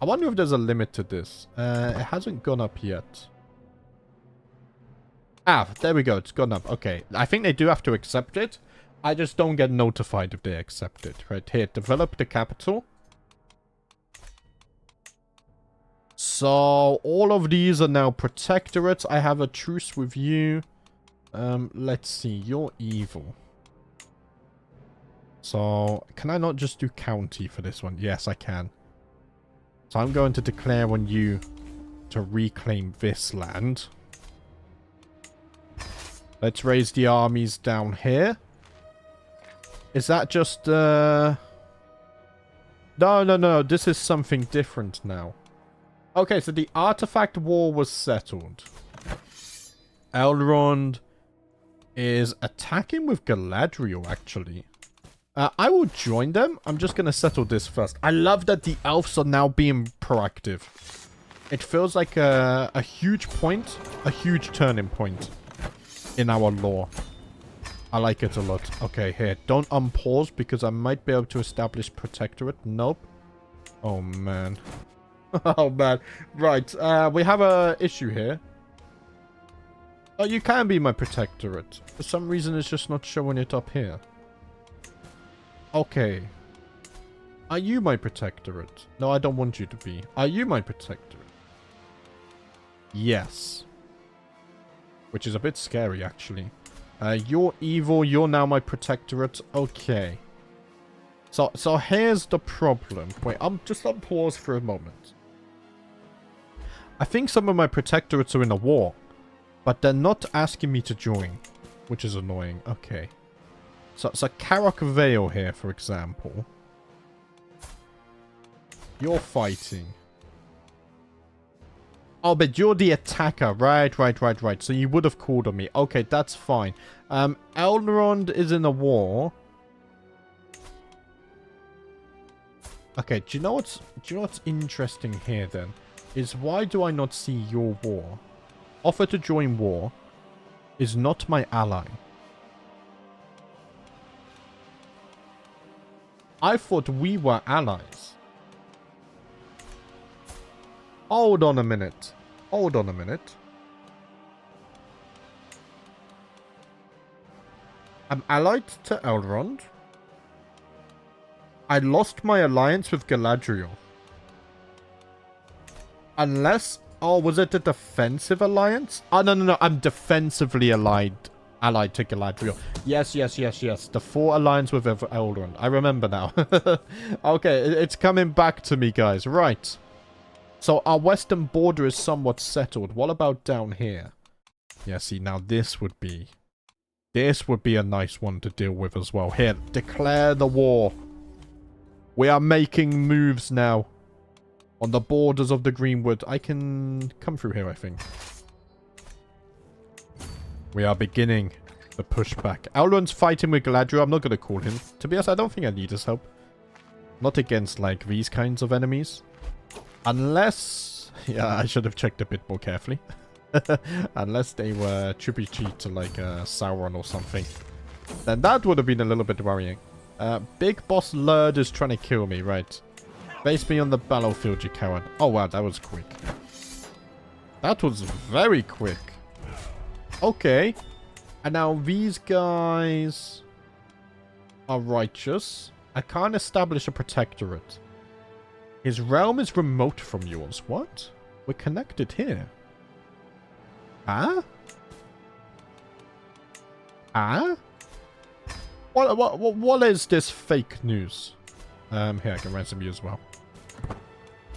[SPEAKER 1] I wonder if there's a limit to this. It hasn't gone up yet. Ah, there we go. It's gone up. Okay. I think they do have to accept it. I just don't get notified if they accept it. Right here. Develop the capital. So, all of these are now protectorates. I have a truce with you. Let's see. You're evil. So, can I not just do county for this one? Yes, I can. So, I'm going to declare on you to reclaim this land. Let's raise the armies down here. Is that just, No. This is something different now. Okay, so the artifact war was settled. Elrond is attacking with Galadriel, actually. I will join them. I'm just going to settle this first. I love that the elves are now being proactive. It feels like a huge point, a huge turning point in our lore. I like it a lot. Okay, here. Don't unpause because I might be able to establish protectorate. Nope. Oh, man. Oh, man. Right. We have a issue here. Oh, you can be my protectorate. For some reason, it's just not showing it up here. Okay. Are you my protectorate? No, I don't want you to be. Are you my protectorate? Yes. Which is a bit scary, actually. You're evil. You're now my protectorate. Okay. So here's the problem. Wait, I'm just on pause for a moment. I think some of my protectorates are in a war. But they're not asking me to join. Which is annoying. Okay. So Karok Vale here, for example. You're fighting. Oh, but you're the attacker. Right. So you would have called on me. Okay, that's fine. Elrond is in a war. Okay, do you know what's interesting here then? Is why do I not see your war? Offer to join war is not my ally. I thought we were allies. Hold on a minute. Hold on a minute. I'm allied to Elrond. I lost my alliance with Galadriel. Unless... Oh, was it a defensive alliance? Oh, no. I'm defensively allied to Galadriel. Yes. The 4 alliance with Elrond. I remember now. Okay, it's coming back to me, guys. Right. So our western border is somewhat settled. What about down here? Yeah, see, now this would be a nice one to deal with as well. Here, declare the war. We are making moves now. On the borders of the Greenwood. I can come through here, I think. We are beginning the pushback. Elrond's fighting with Galadriel. I'm not going to call him. To be honest, I don't think I need his help. Not against, like, these kinds of enemies. Unless... Yeah, I should have checked a bit more carefully. Unless they were tributary to, like, Sauron or something. Then that would have been a little bit worrying. Big Boss Lurd is trying to kill me, right? Face me on the battlefield, you coward. Oh, wow, that was quick. That was very quick. Okay. And now these guys are righteous. I can't establish a protectorate. His realm is remote from yours. What? We're connected here. Huh? Huh? What is this fake news? Here, I can ransom you as well.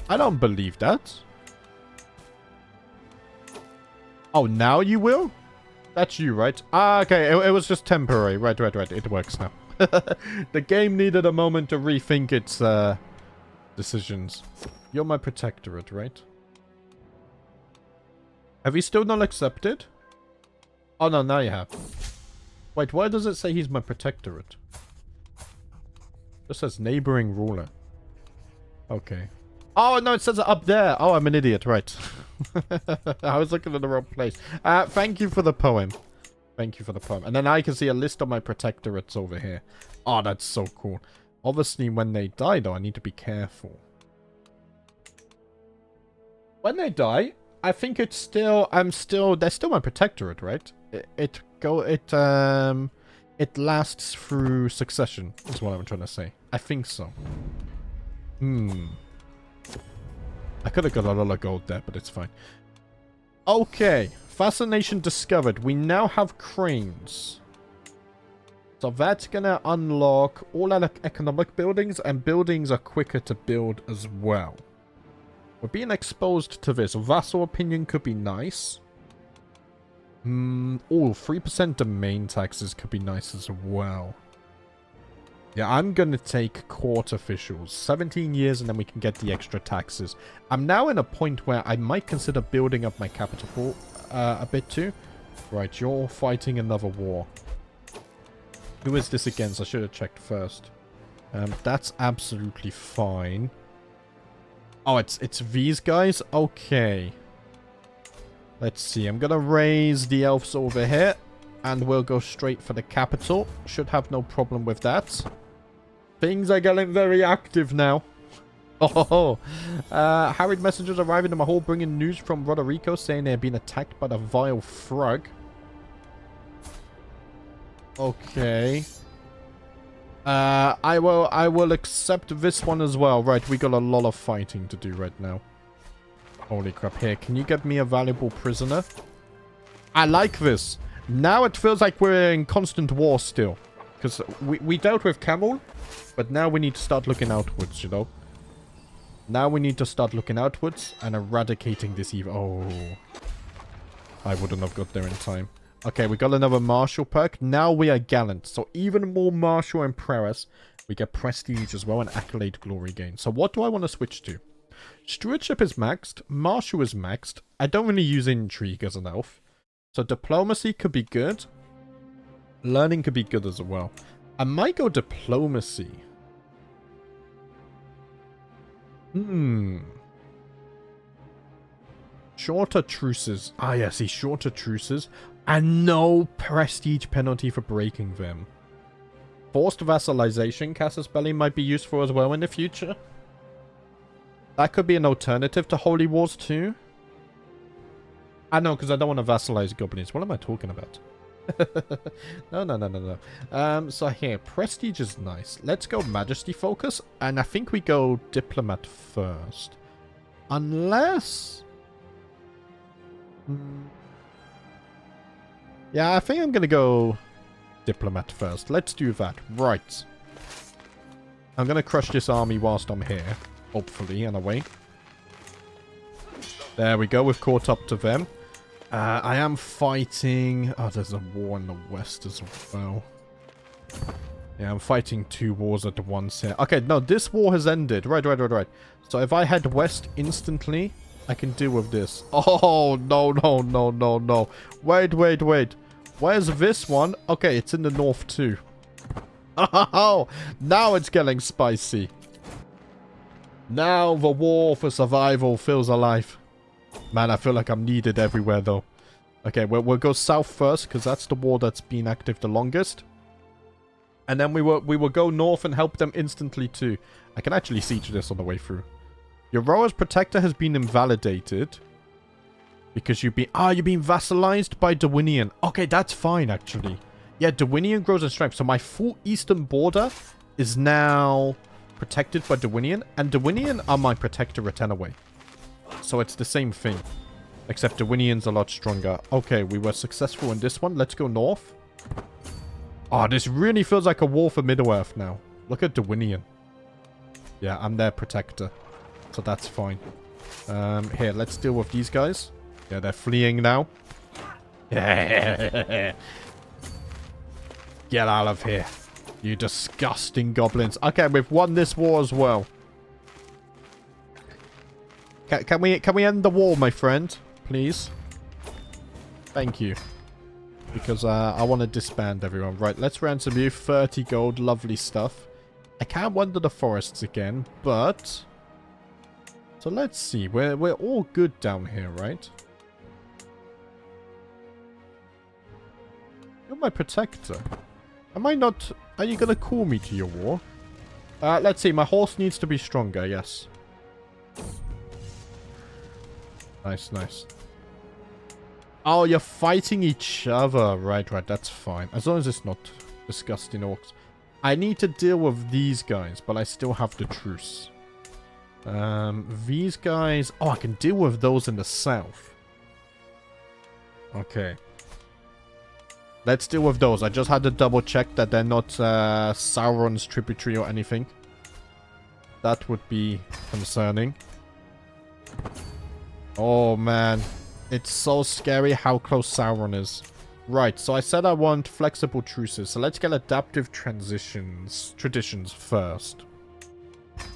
[SPEAKER 1] I don't believe that. Oh, now you will? That's you, right? Ah, okay. It was just temporary. Right. It works now. The game needed a moment to rethink its decisions. You're my protectorate, right? Have you still not accepted? Oh, no, now you have. Wait, why does it say he's my protectorate? Just says neighboring ruler. Okay. Oh, no, it says it up there. Oh, I'm an idiot, right. I was looking at the wrong place. Thank you for the poem. Thank you for the poem. And then I can see a list of my protectorates over here. Oh, that's so cool. Obviously, when they die, though, I need to be careful. When they die, I think it's still... they're still my protectorate, right? It lasts through succession, is what I'm trying to say. I think so. I could have got a lot of gold there, but it's fine. Okay. Fascination discovered. We now have cranes. So that's going to unlock all our economic buildings, and buildings are quicker to build as well. We're being exposed to this. Vassal opinion could be nice. Oh, 3% domain taxes could be nice as well. Yeah, I'm going to take court officials. 17 years and then we can get the extra taxes. I'm now in a point where I might consider building up my capital a bit too. Right, you're fighting another war. Who is this against? I should have checked first. That's absolutely fine. Oh, it's these guys? Okay. Let's see. I'm going to raise the elves over here. And we'll go straight for the capital. Should have no problem with that. Things are getting very active now. Oh, harried messengers arriving in my hall bringing news from Roderico saying they're being attacked by the vile frog. Okay. I will accept this one as well. Right, we got a lot of fighting to do right now. Holy crap. Here, can you get me a valuable prisoner? I like this. Now it feels like we're in constant war still. Because we dealt with Camel, but now we need to start looking outwards, you know? Now we need to start looking outwards and eradicating this evil. Oh. I wouldn't have got there in time. Okay, we got another martial perk. Now we are gallant. So even more martial and prowess. We get prestige as well and accolade glory gain. So what do I want to switch to? Stewardship is maxed. Martial is maxed. I don't really use intrigue as an elf. So diplomacy could be good. Learning could be good as well. I might go diplomacy. Shorter truces. Ah, yeah, see, shorter truces. And no prestige penalty for breaking them. Forced vassalization, Casus Belli might be useful as well in the future. That could be an alternative to Holy Wars too. I know, because I don't want to vassalize goblins. What am I talking about? No, no, no, no, no. So here, prestige is nice. Let's go majesty focus, and I think we go diplomat first. Unless... Yeah, I think I'm gonna go diplomat first. Let's do that. Right. I'm gonna crush this army whilst I'm here. Hopefully, in a way. There we go, we've caught up to them. I am fighting... Oh, there's a war in the west as well. Yeah, I'm fighting 2 wars at once here. Okay, no, this war has ended. Right. So if I head west instantly, I can deal with this. Oh, no, no, no, no, no. Wait. Where's this one? Okay, it's in the north too. Oh, now it's getting spicy. Now the war for survival feels alive. Man, I feel like I'm needed everywhere, though. Okay, we'll go south first, because that's the war that's been active the longest. And then we will go north and help them instantly, too. I can actually siege this on the way through. Your Roa's Protector has been invalidated. Because you've been... Ah, you've been vassalized by Dwinian. Okay, that's fine, actually. Yeah, Dwinian grows in strength. So my full eastern border is now protected by Dwinian. And Dwinian are my protectorate anyway. So it's the same thing. Except Dwinian's a lot stronger. Okay, we were successful in this one. Let's go north. Oh, this really feels like a war for Middle-earth now. Look at Dwinian. Yeah, I'm their protector. So that's fine. Here, let's deal with these guys. Yeah, they're fleeing now. Get out of here. You disgusting goblins. Okay, we've won this war as well. Can we end the war, my friend? Please? Thank you. Because I want to disband everyone. Right, let's ransom you. 30 gold. Lovely stuff. I can't wander the forests again, but... So let's see. We're all good down here, right? You're my protector. Am I not... Are you going to call me to your war? Let's see. My horse needs to be stronger, yes. Nice. Oh, you're fighting each other. Right. That's fine. As long as it's not disgusting orcs. I need to deal with these guys, but I still have the truce. These guys... Oh, I can deal with those in the south. Okay. Let's deal with those. I just had to double check that they're not Sauron's tributary or anything. That would be concerning. Oh, man. It's so scary how close Sauron is. Right, so I said I want flexible truces. So let's get adaptive traditions first.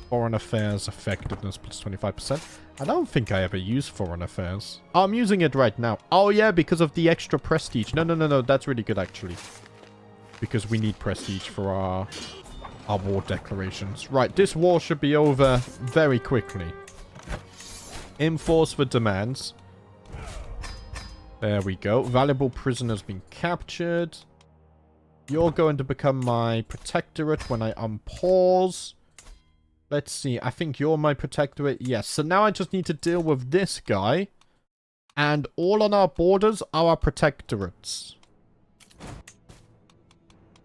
[SPEAKER 1] Foreign affairs effectiveness plus 25%. I don't think I ever use foreign affairs. Oh, I'm using it right now. Oh, yeah, because of the extra prestige. No. That's really good, actually. Because we need prestige for our war declarations. Right, this war should be over very quickly. Enforce the demands. There we go. Valuable prisoners being captured. You're going to become my protectorate when I unpause. Let's see. I think you're my protectorate. Yes. So now I just need to deal with this guy. And all on our borders are our protectorates.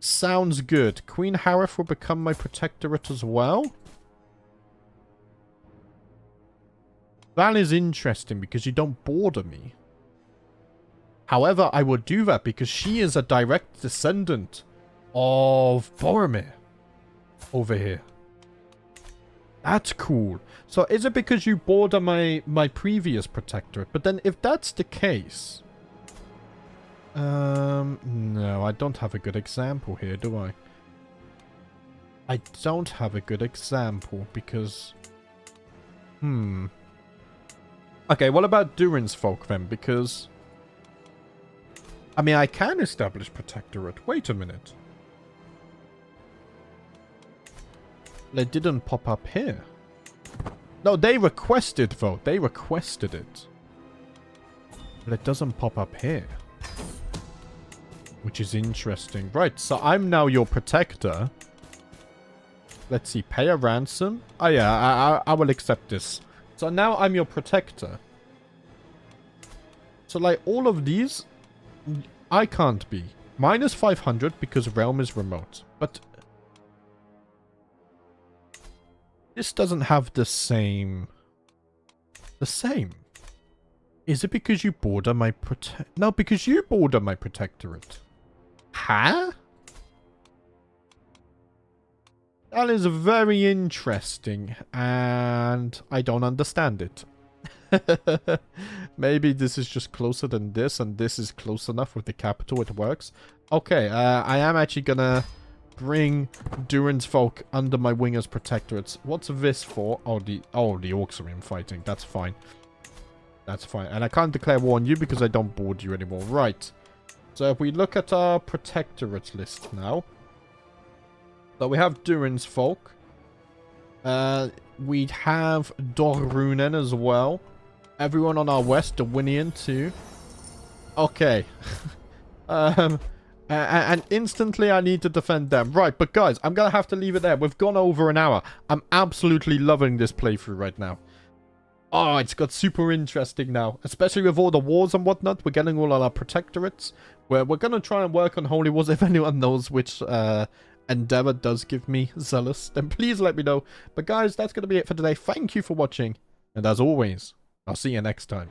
[SPEAKER 1] Sounds good. Queen Harith will become my protectorate as well. That is interesting because you don't border me. However, I would do that because she is a direct descendant of Boromir over here. That's cool. So is it because you border my previous protectorate? But then if that's the case... no, I don't have a good example here, do I? I don't have a good example because... Okay, what about Durin's folk then? Because... I mean, I can establish protectorate. Wait a minute. It didn't pop up here. No, they requested, though. They requested it. But it doesn't pop up here. Which is interesting. Right, so I'm now your protector. Let's see, pay a ransom. Oh yeah, I will accept this. So now I'm your protector. So like all of these... I can't be. Minus 500 because realm is remote. But this doesn't have the same. The same. Is it because you border my No, because you border my protectorate. Huh? That is very interesting, and I don't understand it. Maybe this is just closer than this, and this is close enough with the capital, it works. Okay, I am actually gonna bring Durin's folk under my wing as protectorates. What's this for? Oh, the orcs are infighting. That's fine. That's fine. And I can't declare war on you because I don't board you anymore. Right. So if we look at our protectorate list now. So we have Durin's folk. We have Dorunen as well. Everyone on our west, Dwinian too. Okay. And instantly I need to defend them. Right, but guys, I'm going to have to leave it there. We've gone over an hour. I'm absolutely loving this playthrough right now. Oh, it's got super interesting now. Especially with all the wars and whatnot. We're getting all our protectorates. We're going to try and work on holy wars. If anyone knows which endeavor does give me zealous, then please let me know. But guys, that's going to be it for today. Thank you for watching. And as always, I'll see you next time.